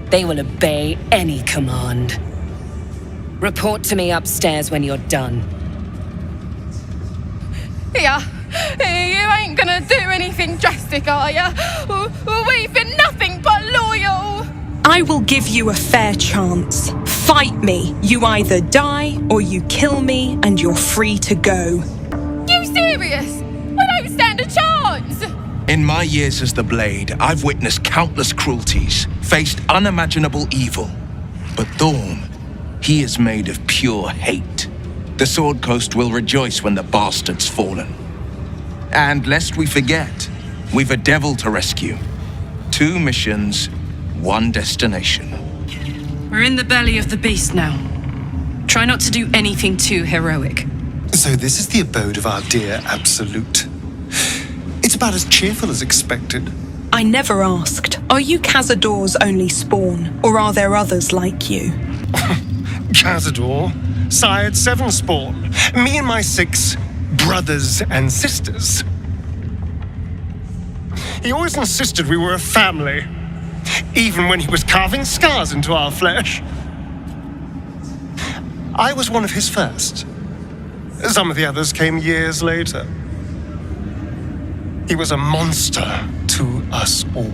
They will obey any command. Report to me upstairs when you're done. Yeah, you ain't gonna do anything drastic, are ya? We've been nothing but loyal. I will give you a fair chance. Fight me. You either die or you kill me and you're free to go. You serious? I don't stand a chance. In my years as the Blade, I've witnessed countless cruelties, faced unimaginable evil. But Thorm, he is made of pure hate. The Sword Coast will rejoice when the bastard's fallen. And lest we forget, we've a devil to rescue. 2 missions, 1 destination. We're in the belly of the beast now. Try not to do anything too heroic. So this is the abode of our dear Absolute. It's about as cheerful as expected. I never asked. Are you Cazador's only spawn, or are there others like you? Cazador sired 7 spawn. Me and my 6 brothers and sisters. He always insisted we were a family, even when he was carving scars into our flesh. I was one of his first. Some of the others came years later. He was a monster to us all,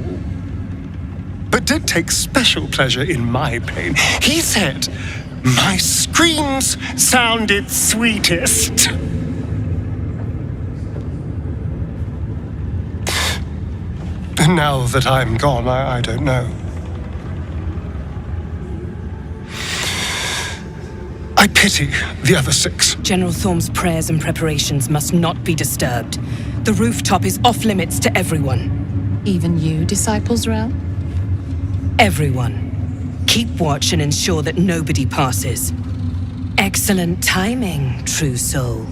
but did take special pleasure in my pain. He said my screams sounded sweetest. And now that I'm gone, I don't know. I pity the other 6. General Thorm's prayers and preparations must not be disturbed. The rooftop is off limits to everyone. Even you, Disciples Realm? Everyone. Keep watch and ensure that nobody passes. Excellent timing, true soul.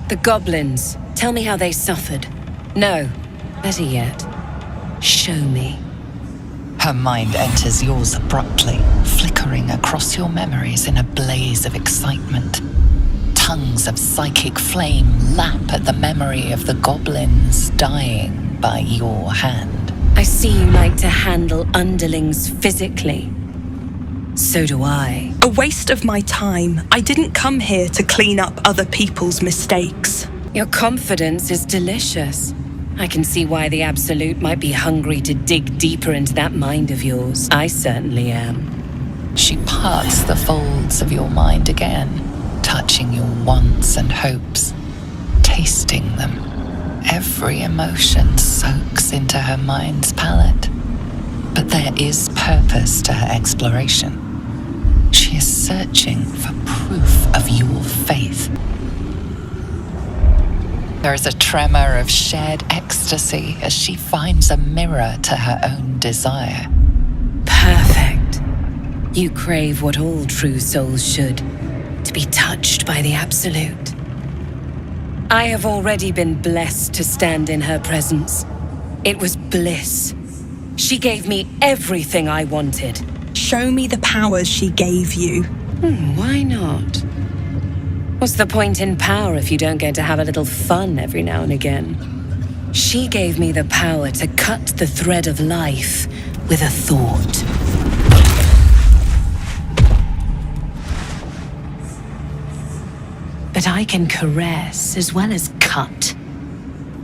The goblins. Tell me how they suffered. No, better yet, show me. Her mind enters yours abruptly, flickering across your memories in a blaze of excitement. Tongues of psychic flame lap at the memory of the goblins dying by your hand. I see you like to handle underlings physically. So do I. A waste of my time. I didn't come here to clean up other people's mistakes. Your confidence is delicious. I can see why the Absolute might be hungry to dig deeper into that mind of yours. I certainly am. She parts the folds of your mind again, touching your wants and hopes, tasting them. Every emotion soaks into her mind's palette. But there is purpose to her exploration. She is searching for proof of your faith. There is a tremor of shared ecstasy as she finds a mirror to her own desire. Perfect. You crave what all true souls should, to be touched by the Absolute. I have already been blessed to stand in her presence. It was bliss. She gave me everything I wanted. Show me the powers she gave you. Why not? What's the point in power if you don't get to have a little fun every now and again? She gave me the power to cut the thread of life with a thought. But I can caress as well as cut.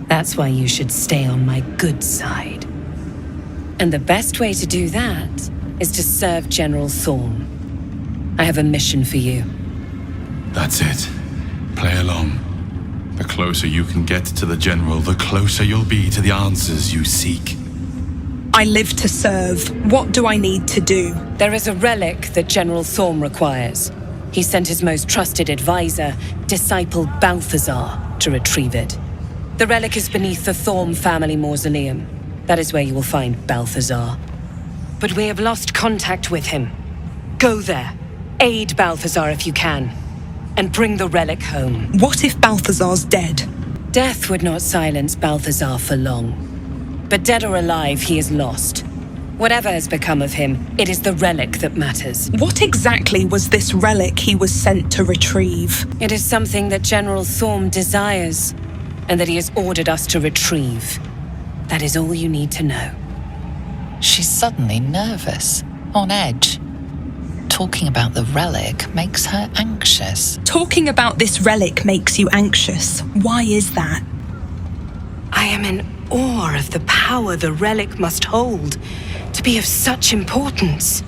That's why you should stay on my good side. And the best way to do that is to serve General Thorm. I have a mission for you. That's it. Play along. The closer you can get to the General, the closer you'll be to the answers you seek. I live to serve. What do I need to do? There is a relic that General Thorm requires. He sent his most trusted advisor, disciple Balthazar, to retrieve it. The relic is beneath the Thorm family mausoleum. That is where you will find Balthazar. But we have lost contact with him. Go there. Aid Balthazar if you can. And bring the relic home. What if Balthazar's dead? Death would not silence Balthazar for long. But dead or alive, he is lost. Whatever has become of him, it is the relic that matters. What exactly was this relic he was sent to retrieve? It is something that General Thorm desires, and that he has ordered us to retrieve. That is all you need to know. She's suddenly nervous, on edge. talking about the relic makes her anxious. Talking about this relic makes you anxious. Why is that? I am in awe of the power the relic must hold to be of such importance.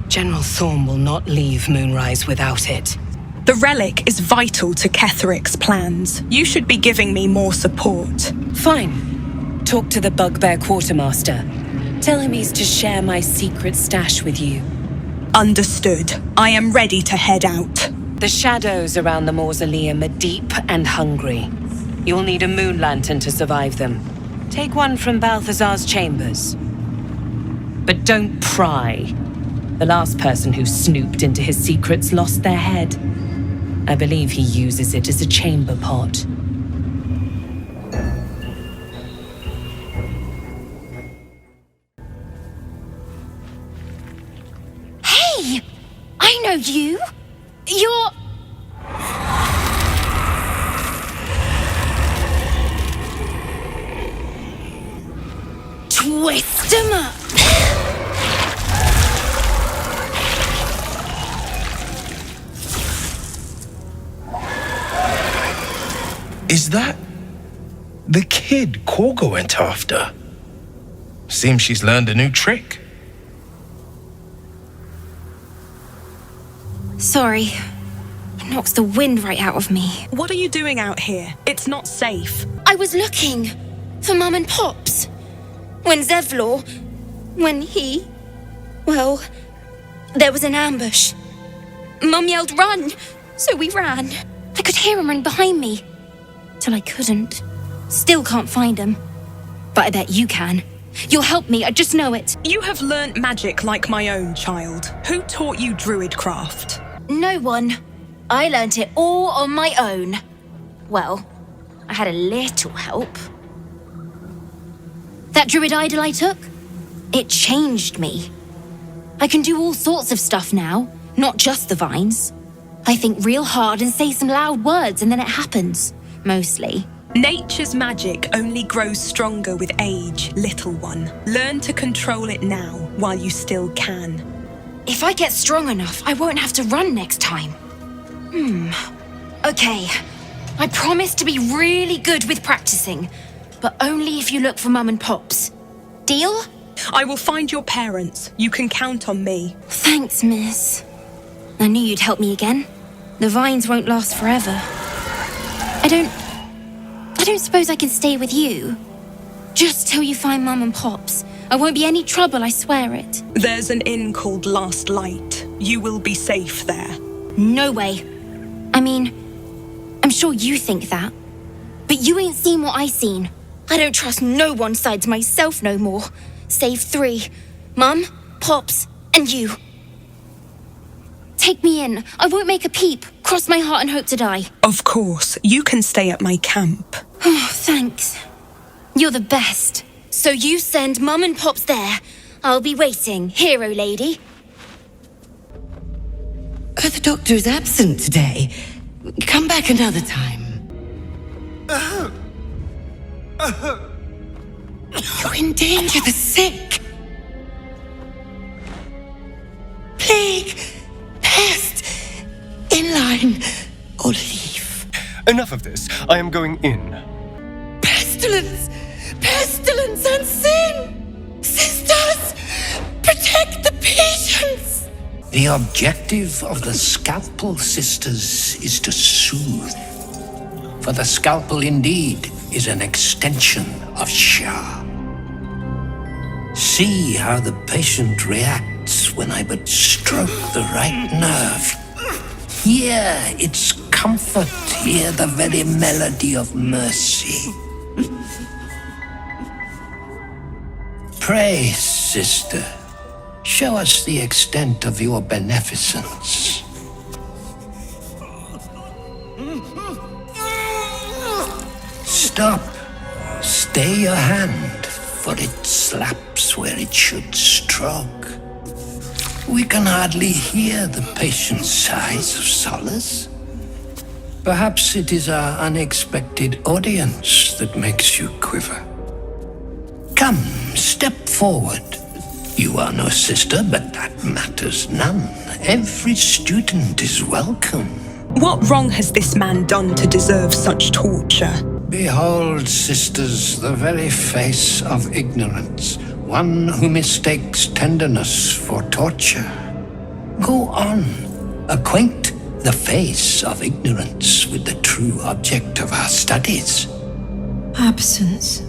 General Thorm will not leave Moonrise without it. The relic is vital to Ketheric's plans. You should be giving me more support. Fine. Talk to the Bugbear Quartermaster. Tell him he's to share my secret stash with you. Understood. I am ready to head out. The shadows around the mausoleum are deep and hungry. You'll need a moon lantern to survive them. Take one from Balthazar's chambers. But don't pry. The last person who snooped into his secrets lost their head. I believe he uses it as a chamber pot. Hey! I know you! You're... Twist 'em up! Is that the kid Korga went after? Seems she's learned a new trick. Sorry. It knocks the wind right out of me. What are you doing out here? It's not safe. I was looking for Mum and Pops. When Zevlor... When he... Well... There was an ambush. Mum yelled, "Run!" So we ran. I could hear him run behind me. Till I couldn't. Still can't find him. But I bet you can. You'll help me, I just know it. You have learnt magic like my own, child. Who taught you druidcraft? No one. I learnt it all on my own. Well, I had a little help. That druid idol I took? It changed me. I can do all sorts of stuff now, not just the vines. I think real hard and say some loud words and then it happens. Mostly. Nature's magic only grows stronger with age, little one. Learn to control it now, while you still can. If I get strong enough, I won't have to run next time. Okay. I promise to be really good with practicing, but only if you look for Mum and Pops. Deal? I will find your parents. You can count on me. Thanks, miss. I knew you'd help me again. The vines won't last forever. I don't suppose I can stay with you. Just till you find Mum and Pops. I won't be any trouble, I swear it. There's an inn called Last Light. You will be safe there. No way. I mean, I'm sure you think that. But you ain't seen what I seen. I don't trust no one sides myself no more. Save 3. Mum, Pops, and you. Take me in. I won't make a peep. Cross my heart and hope to die. Of course. You can stay at my camp. Oh, thanks. You're the best. So you send Mum and Pops there. I'll be waiting, hero lady. The doctor's absent today. Come back another time. You endanger the sick. Plague, pest, inline, or leave. Enough of this. I am going in. Pestilence! Pestilence and sin! Sisters! Protect the patients! The objective of the Scalpel Sisters is to soothe. For the scalpel indeed is an extension of Shah. See how the patient reacts when I but stroke the right nerve. Hear its comfort, hear the very melody of mercy. Pray, sister, show us the extent of your beneficence. Stop. Stay your hand, for it slaps where it should stroke. We can hardly hear the patient's sighs of solace. Perhaps it is our unexpected audience that makes you quiver. Come, step forward. You are no sister, but that matters none. Every student is welcome. What wrong has this man done to deserve such torture? Behold, sisters, the very face of ignorance. One who mistakes tenderness for torture. Go on, acquaint the face of ignorance with the true object of our studies. Absence.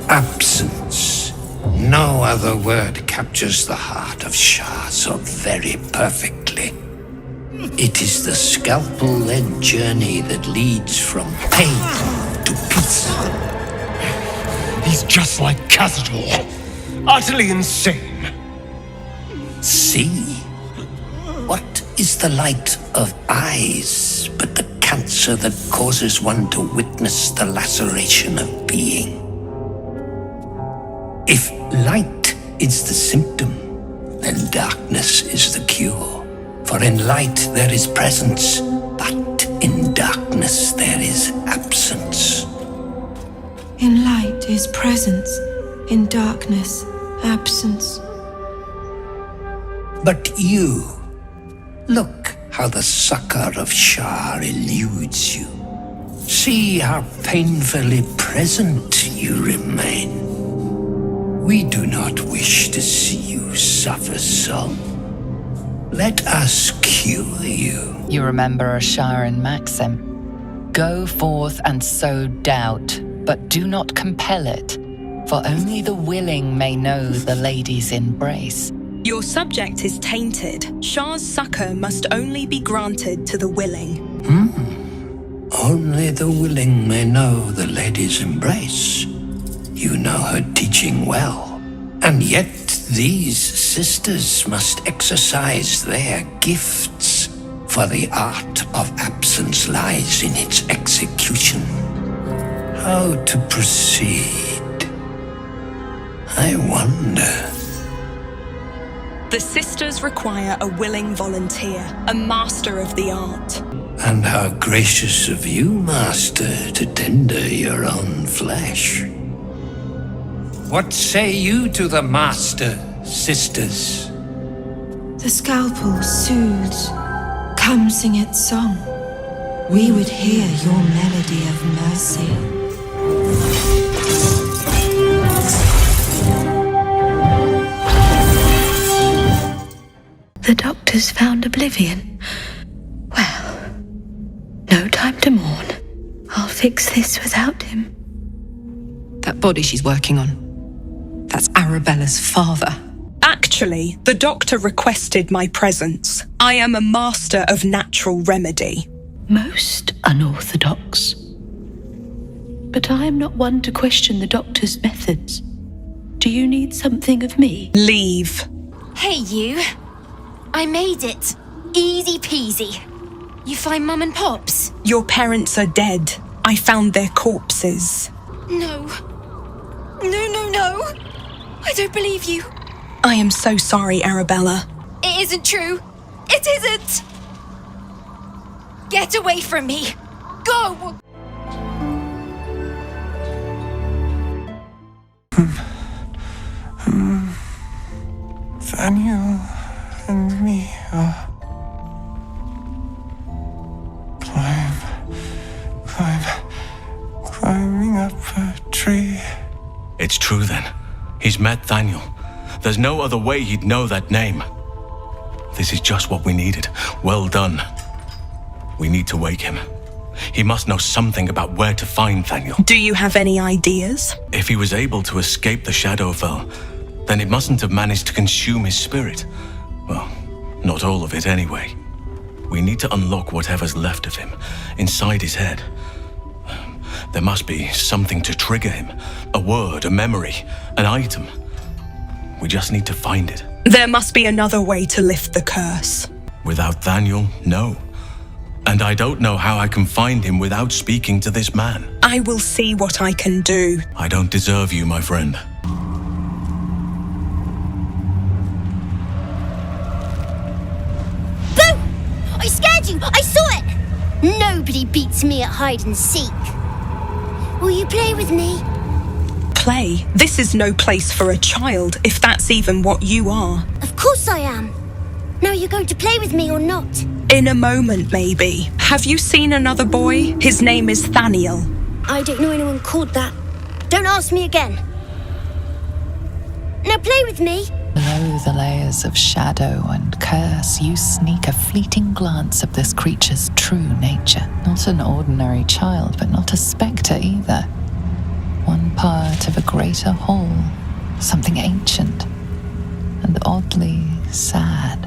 Absence. No other word captures the heart of Shah so very perfectly. It is the scalpel-led journey that leads from pain to peace. He's just like Ketheric. Utterly insane. See? What is the light of eyes but the cancer that causes one to witness the laceration of being? If light is the symptom, then darkness is the cure. For in light there is presence, but in darkness there is absence. In light is presence, in darkness, absence. But you, look how the succor of Shah eludes you. See how painfully present you remain. We do not wish to see you suffer so. Let us cure you. You remember Asharan maxim. Go forth and sow doubt, but do not compel it, for only the willing may know the lady's embrace. Your subject is tainted. Shah's succor must only be granted to the willing. Only the willing may know the lady's embrace. You know her teaching well. And yet these sisters must exercise their gifts, for the art of absence lies in its execution. How to proceed? I wonder. The sisters require a willing volunteer, a master of the art. And how gracious of you, Master, to tender your own flesh. What say you to the Master, sisters? The scalpel soothes. Come sing its song. We would hear your melody of mercy. The doctor's found oblivion. Well, no time to mourn. I'll fix this without him. That body she's working on, that's Arabella's father. Actually, the doctor requested my presence. I am a master of natural remedy. Most unorthodox. But I am not one to question the doctor's methods. Do you need something of me? Leave. Hey, you. I made it. Easy peasy. You find Mum and Pops? Your parents are dead. I found their corpses. No. No. I don't believe you. I am so sorry, Arabella. It isn't true. It isn't. Get away from me. Go. Thaniel and me are climbing up a tree. It's true then. He's met Thaniel. There's no other way he'd know that name. This is just what we needed. Well done. We need to wake him. He must know something about where to find Thaniel. Do you have any ideas? If he was able to escape the Shadowfell, then it mustn't have managed to consume his spirit. Well, not all of it anyway. We need to unlock whatever's left of him, inside his head. There must be something to trigger him. A word, a memory, an item. We just need to find it. There must be another way to lift the curse. Without Thaniel, no. And I don't know how I can find him without speaking to this man. I will see what I can do. I don't deserve you, my friend. Boo! I scared you! I saw it! Nobody beats me at hide and seek. Will you play with me? play. This is no place for a child, if that's even what you are. Of course I am. Now you're going to play with me or not? In a moment, maybe. Have you seen another boy? His name is Thaniel. I don't know anyone called that. Don't ask me again. Now play with me. Below the layers of shadow and curse, you sneak a fleeting glance of this creature's true nature. Not an ordinary child, but not a spectre either. One part of a greater whole, something ancient and oddly sad.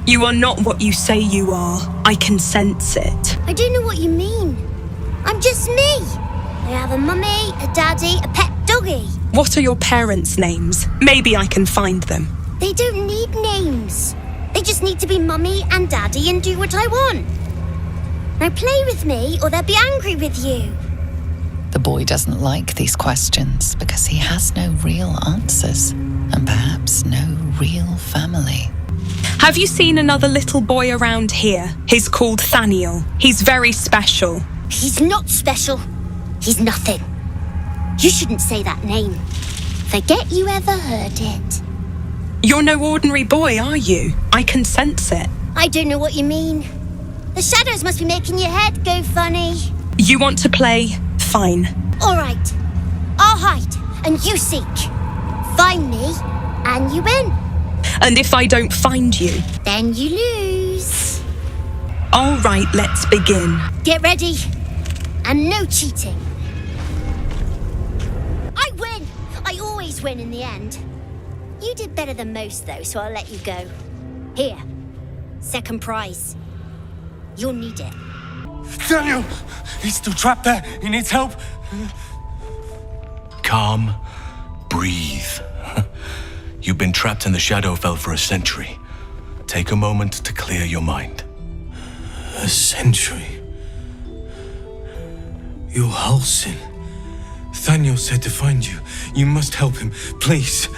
You are not what you say you are. I can sense it. I don't know what you mean. I'm just me. I have a mummy, a daddy, a pet doggy. What are your parents' names? Maybe I can find them. They don't need names. They just need to be mummy and daddy and do what I want. Now play with me or they'll be angry with you. The boy doesn't like these questions because he has no real answers and perhaps no real family. Have you seen another little boy around here? He's called Thaniel. He's very special. He's not special. He's nothing. You shouldn't say that name. Forget you ever heard it. You're no ordinary boy, are you? I can sense it. I don't know what you mean. The shadows must be making your head go funny. You want to play? Fine. All right. I'll hide and you seek. Find me and you win. And if I don't find you? Then you lose. All right, let's begin. Get ready. And no cheating. I win! I always win in the end. You did better than most, though, so I'll let you go. Here. Second prize. You'll need it. Thaniel! He's still trapped there. He needs help. Calm. Breathe. You've been trapped in the Shadowfell for a century. Take a moment to clear your mind. A century? You're Halsin. Thaniel said to find you. You must help him, please.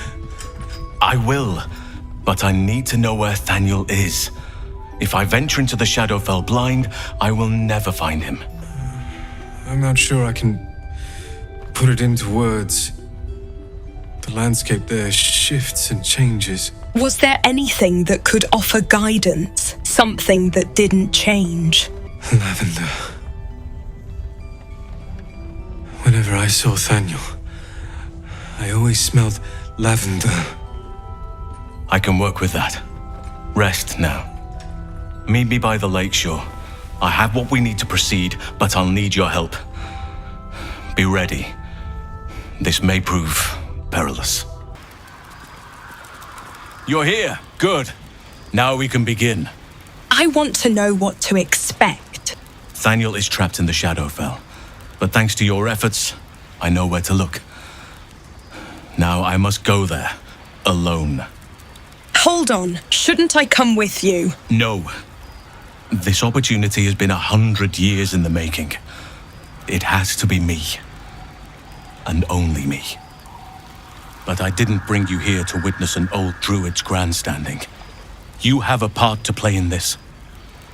I will, but I need to know where Thaniel is. If I venture into the Shadowfell blind, I will never find him. I'm not sure I can put it into words. The landscape there shifts and changes. Was there anything that could offer guidance? Something that didn't change? Lavender. Whenever I saw Thaniel, I always smelled lavender. I can work with that. Rest now. Meet me by the lakeshore. I have what we need to proceed, but I'll need your help. Be ready. This may prove perilous. You're here. Good. Now we can begin. I want to know what to expect. Thaniel is trapped in the Shadowfell, but thanks to your efforts, I know where to look. Now I must go there, alone. Hold on. Shouldn't I come with you? No. This opportunity has been 100 years in the making. It has to be me. And only me. But I didn't bring you here to witness an old druid's grandstanding. You have a part to play in this,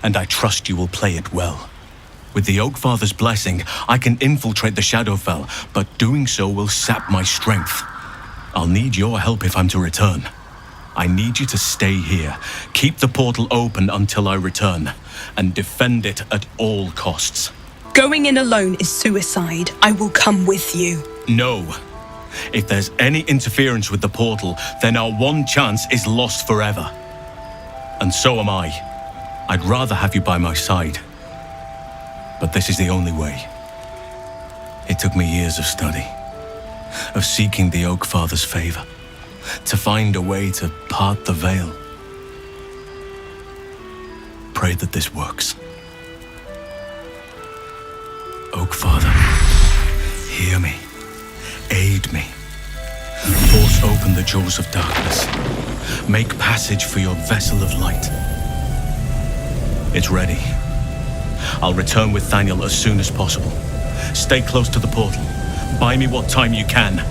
and I trust you will play it well. With the Oakfather's blessing, I can infiltrate the Shadowfell, but doing so will sap my strength. I'll need your help if I'm to return. I need you to stay here, keep the portal open until I return, and defend it at all costs. Going in alone is suicide. I will come with you. No. If there's any interference with the portal, then our one chance is lost forever. And so am I. I'd rather have you by my side. But this is the only way. It took me years of study, of seeking the Oakfather's favor, to find a way to part the veil. Pray that this works. Oakfather, hear me, aid me. Force open the jaws of darkness. Make passage for your vessel of light. It's ready. I'll return with Thaniel as soon as possible. Stay close to the portal. Buy me what time you can.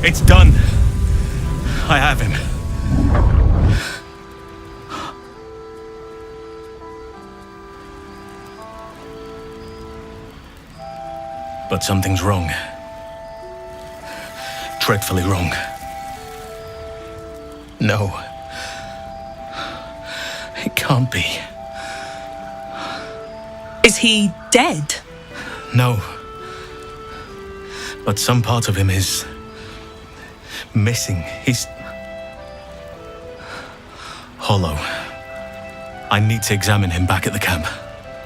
It's done. I have him. But something's wrong. Dreadfully wrong. No. It can't be. Is he dead? No. But some part of him is missing. He's hollow. I need to examine him back at the camp.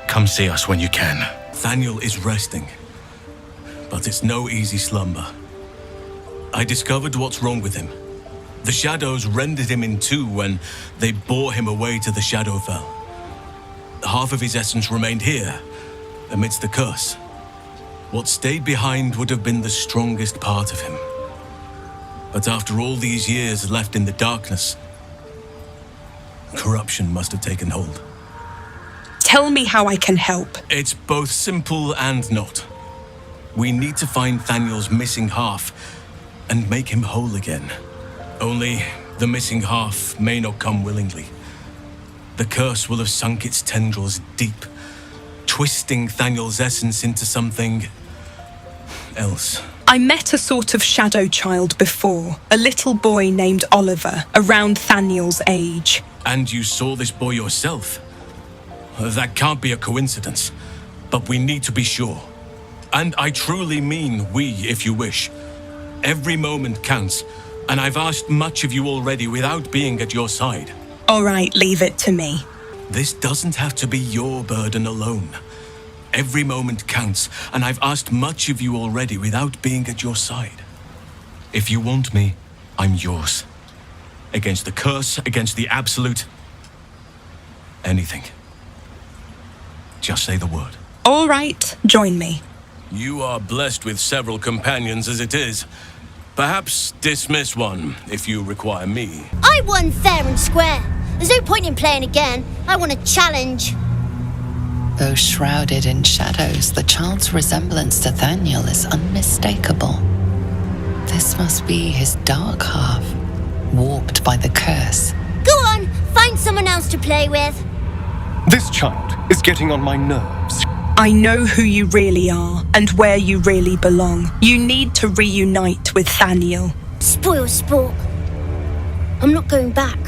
Come see us when you can. Thaniel is resting, but it's no easy slumber. I discovered what's wrong with him. The shadows rendered him in two when they bore him away to the Shadowfell. Half of his essence remained here, amidst the curse. What stayed behind would have been the strongest part of him. But after all these years left in the darkness, corruption must have taken hold. Tell me how I can help. It's both simple and not. We need to find Thaniel's missing half and make him whole again. Only the missing half may not come willingly. The curse will have sunk its tendrils deep, twisting Thaniel's essence into something else. I met a sort of shadow child before, a little boy named Oliver, around Thaniel's age. And you saw this boy yourself? That can't be a coincidence, but we need to be sure. And I truly mean we, if you wish. Every moment counts, and I've asked much of you already without being at your side. All right, leave it to me. This doesn't have to be your burden alone. Every moment counts, and I've asked much of you already without being at your side. If you want me, I'm yours. Against the curse, against the absolute. Anything. Just say the word. All right, join me. You are blessed with several companions as it is. Perhaps dismiss one, if you require me. I won fair and square. There's no point in playing again. I want a challenge. Though shrouded in shadows, the child's resemblance to Thaniel is unmistakable. This must be his dark half, warped by the curse. Go on, find someone else to play with. This child is getting on my nerves. I know who you really are and where you really belong. You need to reunite with Thaniel. Spoil sport. I'm not going back.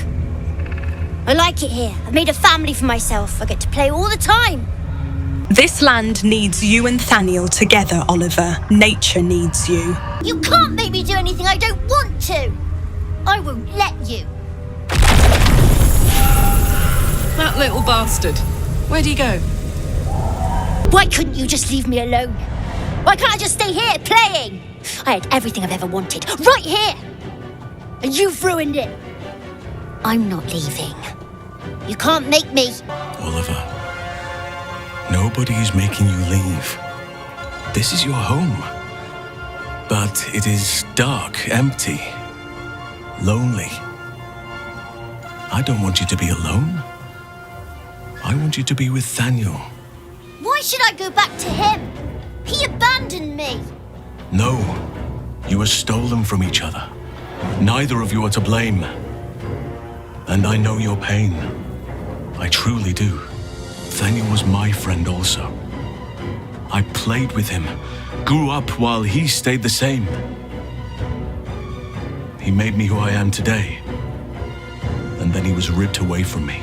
I like it here. I've made a family for myself. I get to play all the time. This land needs you and Thaniel together, Oliver. Nature needs you. You can't make me do anything I don't want to. I won't let you. That little bastard. Where'd he go? Why couldn't you just leave me alone? Why can't I just stay here playing? I had everything I've ever wanted, right here. And you've ruined it. I'm not leaving. You can't make me. Oliver, nobody is making you leave. This is your home. But it is dark, empty, lonely. I don't want you to be alone. I want you to be with Thaniel. Why should I go back to him? He abandoned me. No, you were stolen from each other. Neither of you are to blame. And I know your pain. I truly do. Thaniel was my friend also. I played with him, grew up while he stayed the same. He made me who I am today. And then he was ripped away from me.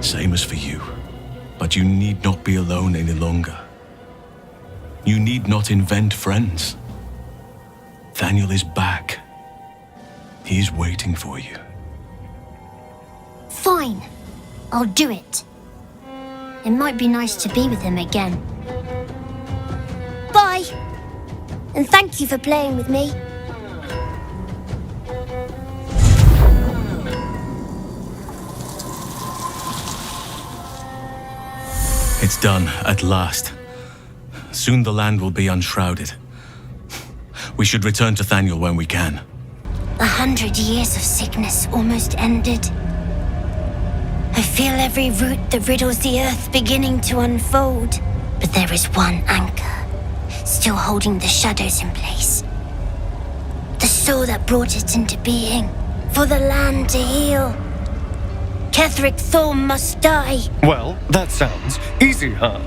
Same as for you. But you need not be alone any longer. You need not invent friends. Thaniel is back. He is waiting for you. Fine. I'll do it. It might be nice to be with him again. Bye. And thank you for playing with me. It's done, at last. Soon the land will be unshrouded. We should return to Thaniel when we can. 100 years of sickness almost ended. I feel every root that riddles the earth beginning to unfold. But there is one anchor, still holding the shadows in place. The soul that brought it into being, for the land to heal. Ketheric Thorm must die. Well, that sounds easy, huh?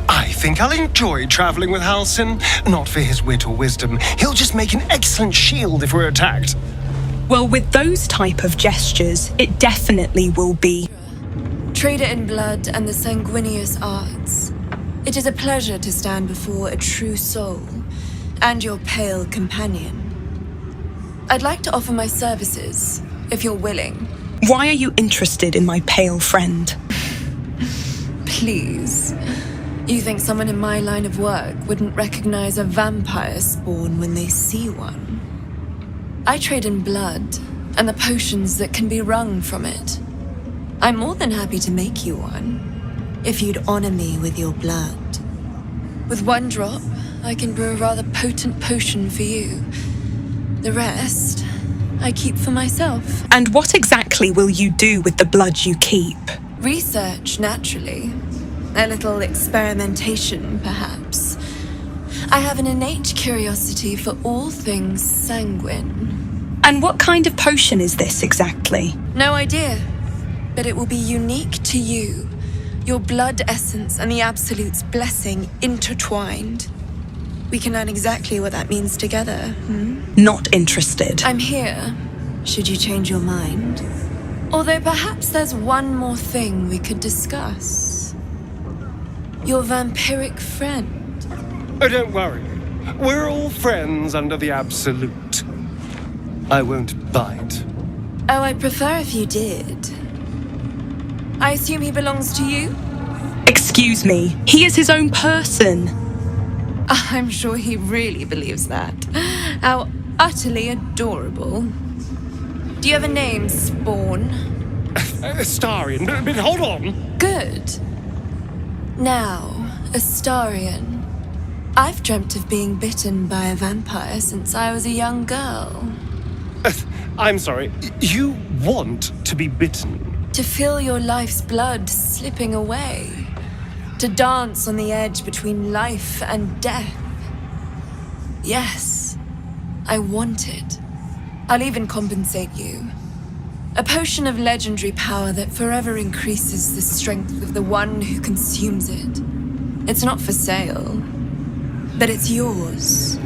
I I think I'll enjoy traveling with Halsin. Not for his wit or wisdom. He'll just make an excellent shield if we're attacked. Well, with those type of gestures, it definitely will be. Trader in blood and the sanguineous arts. It is a pleasure to stand before a true soul and your pale companion. I'd like to offer my services, if you're willing. Why are you interested in my pale friend? Please. You think someone in my line of work wouldn't recognize a vampire spawn when they see one? I trade in blood and the potions that can be wrung from it. I'm more than happy to make you one, if you'd honor me with your blood. With one drop, I can brew a rather potent potion for you. The rest, I keep for myself. And what exactly will you do with the blood you keep? Research, naturally. A little experimentation, perhaps. I have an innate curiosity for all things sanguine. And what kind of potion is this exactly? No idea, but it will be unique to you. Your blood essence and the Absolute's blessing intertwined. We can learn exactly what that means together, Not interested. I'm here, should you change your mind. Although perhaps there's one more thing we could discuss. Your vampiric friend. Oh, don't worry. We're all friends under the Absolute. I won't bite. Oh, I'd prefer if you did. I assume he belongs to you? Excuse me, he is his own person. I'm sure he really believes that. How utterly adorable. Do you have a name, Spawn? Astarion, but hold on. Good. Now, Astarion. I've dreamt of being bitten by a vampire since I was a young girl. I'm sorry, you want to be bitten? To feel your life's blood slipping away. To dance on the edge between life and death. Yes, I want it. I'll even compensate you. A potion of legendary power that forever increases the strength of the one who consumes it. It's not for sale, but it's yours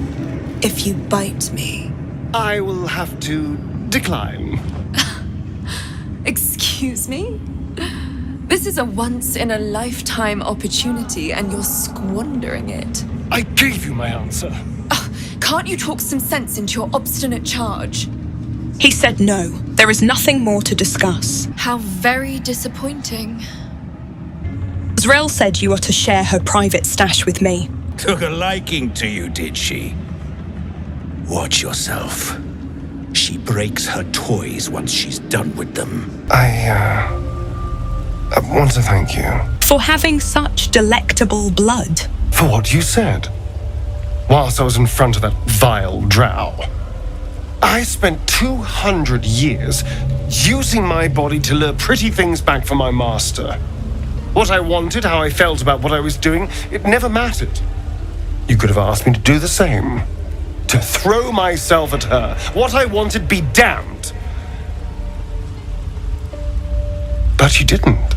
if you bite me. I will have to decline. Excuse me? This is a once-in-a-lifetime opportunity, and you're squandering it. I gave you my answer. Can't you talk some sense into your obstinate charge? He said no. There is nothing more to discuss. How very disappointing. Zrel said you are to share her private stash with me. Took a liking to you, did she? Watch yourself. She breaks her toys once she's done with them. I want to thank you. For having such delectable blood. For what you said. Whilst I was in front of that vile drow. I spent 200 years using my body to lure pretty things back from my master. What I wanted, how I felt about what I was doing, it never mattered. You could have asked me to do the same. To throw myself at her. What I wanted, be damned. But you didn't.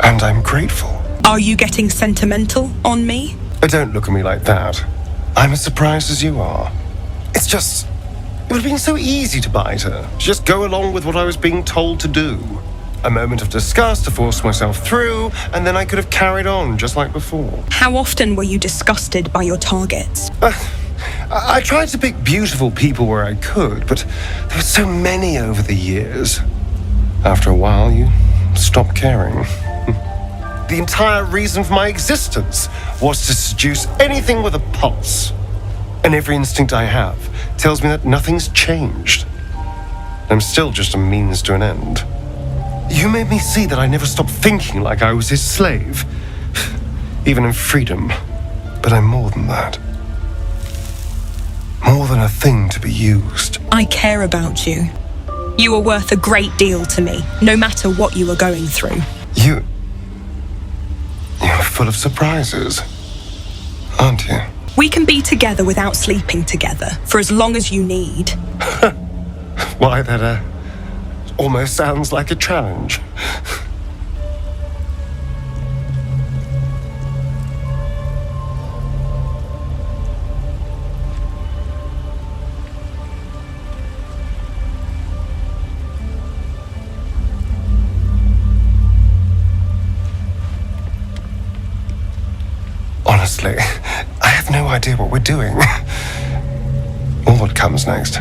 And I'm grateful. Are you getting sentimental on me? Don't look at me like that. I'm as surprised as you are. It's just... it would have been so easy to bite her. Just go along with what I was being told to do. A moment of disgust to force myself through, and then I could have carried on just like before. How often were you disgusted by your targets? I tried to pick beautiful people where I could, but there were so many over the years. After a while, you stop caring. The entire reason for my existence was to seduce anything with a pulse. And every instinct I have tells me that nothing's changed. I'm still just a means to an end. You made me see that I never stopped thinking like I was his slave. Even in freedom. But I'm more than that. More than a thing to be used. I care about you. You are worth a great deal to me, no matter what you are going through. You're full of surprises, aren't you? We can be together without sleeping together, for as long as you need. Why, that almost sounds like a challenge. honestly, I have no idea what we're doing. Or what comes next.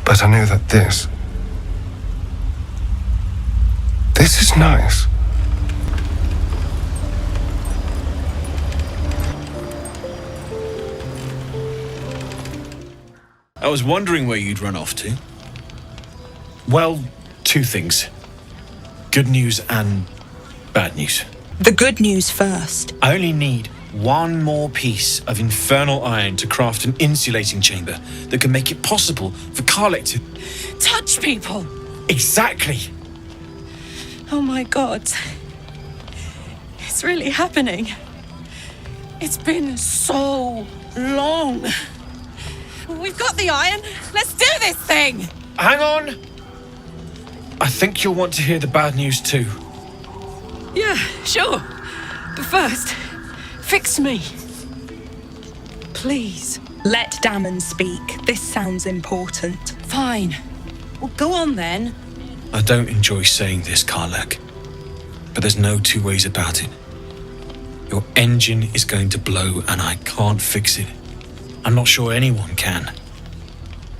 But I know that this is nice. I was wondering where you'd run off to. Well, two things. Good news and bad news. The good news first. I only need one more piece of infernal iron to craft an insulating chamber that can make it possible for Karlek to touch people. Exactly. Oh my god. It's really happening. It's been so long. We've got the iron. Let's do this thing. Hang on. I think you'll want to hear the bad news too. Yeah, sure. But first, fix me. Please. Let Damon speak. This sounds important. Fine. Well, go on then. I don't enjoy saying this, Karlek, but there's no two ways about it. Your engine is going to blow and I can't fix it. I'm not sure anyone can.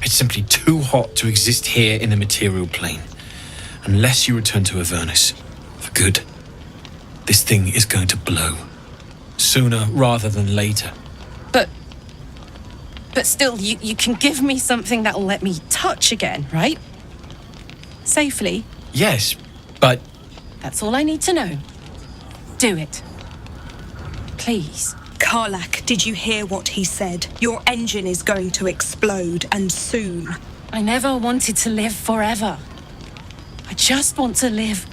It's simply too hot to exist here in the material plane. Unless you return to Avernus for good, this thing is going to blow. Sooner rather than later. But still, you can give me something that'll let me touch again, right? Safely. Yes, but... That's all I need to know. Do it. Please. Karlek, did you hear what he said? Your engine is going to explode, and soon. I never wanted to live forever. I just want to live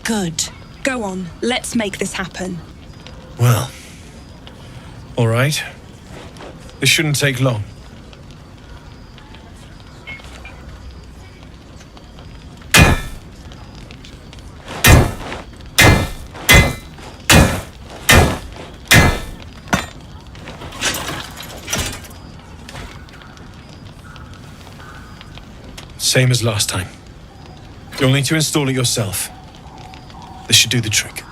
good. Go on, let's make this happen. Well, all right. This shouldn't take long. Same as last time. You'll need to install it yourself. This should do the trick.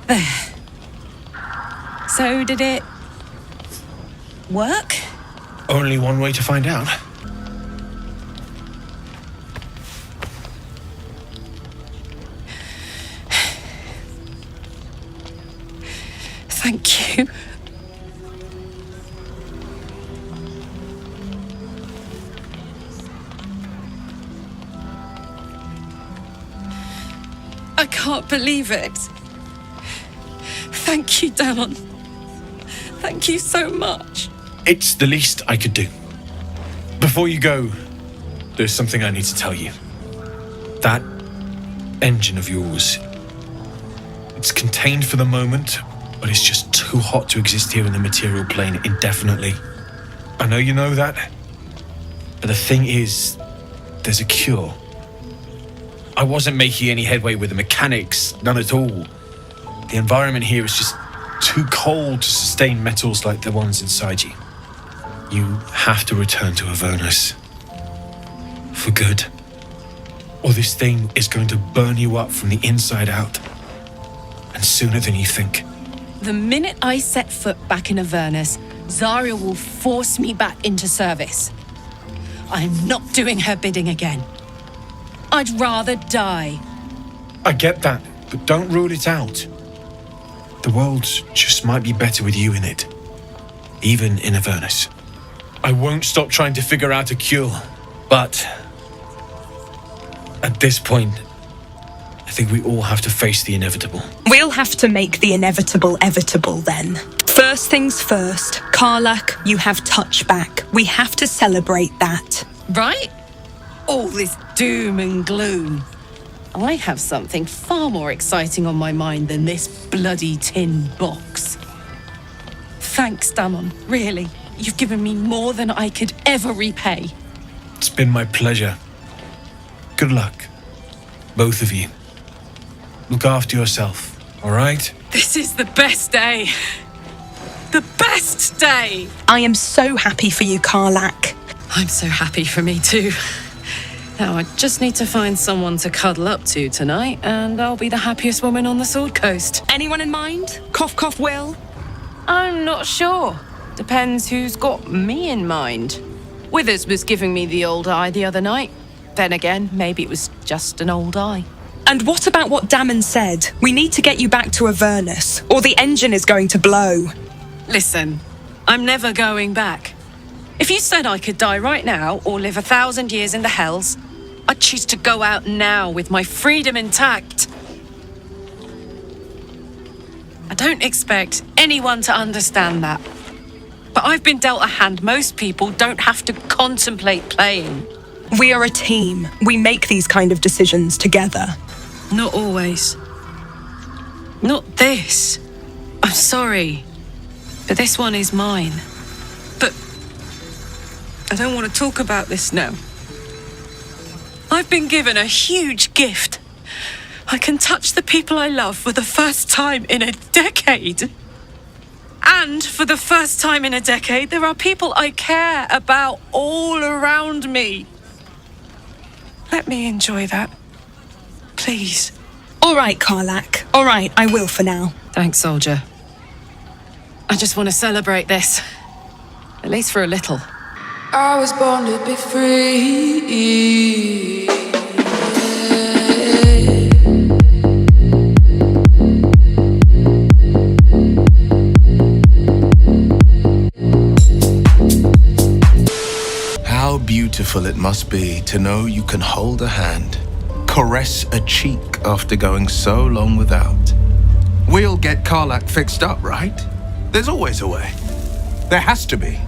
There. So did it work? Only one way to find out. Thank you. I can't believe it. Thank you, Damon. Thank you so much. It's the least I could do. Before you go, there's something I need to tell you. That engine of yours, it's contained for the moment, but it's just too hot to exist here in the material plane indefinitely. I know you know that, but the thing is, there's a cure. I wasn't making any headway with the mechanics, none at all. The environment here is just too cold to sustain metals like the ones inside you. You have to return to Avernus. For good. Or this thing is going to burn you up from the inside out. And sooner than you think. The minute I set foot back in Avernus, Zarya will force me back into service. I'm not doing her bidding again. I'd rather die. I get that, but don't rule it out. The world just might be better with you in it. Even in Avernus. I won't stop trying to figure out a cure, but at this point, I think we all have to face the inevitable. We'll have to make the inevitable evitable then. First things first, Karlek, you have touch back. We have to celebrate that. Right? All this doom and gloom. I have something far more exciting on my mind than this bloody tin box. Thanks, Damon, really. You've given me more than I could ever repay. It's been my pleasure. Good luck. Both of you. Look after yourself, all right? This is the best day. The best day! I am so happy for you, Karlach. I'm so happy for me too. Now I just need to find someone to cuddle up to tonight, and I'll be the happiest woman on the Sword Coast. Anyone in mind? Cough, cough, Will? I'm not sure. Depends who's got me in mind. Withers was giving me the old eye the other night. Then again, maybe it was just an old eye. And what about what Damon said? We need to get you back to Avernus, or the engine is going to blow. Listen, I'm never going back. If you said I could die right now, or live 1,000 years in the Hells, I'd choose to go out now with my freedom intact. I don't expect anyone to understand that. But I've been dealt a hand most people don't have to contemplate playing. We are a team. We make these kind of decisions together. Not always. Not this. I'm sorry. But this one is mine. But I don't want to talk about this now. I've been given a huge gift. I can touch the people I love for the first time in a decade. And for the first time in a decade, there are people I care about all around me. Let me enjoy that. Please. All right, Karlach. All right, I will for now. Thanks, soldier. I just want to celebrate this. At least for a little. I was born to be free. How beautiful it must be to know you can hold a hand, caress a cheek after going so long without. We'll get Karlach fixed up, right? There's always a way. There has to be.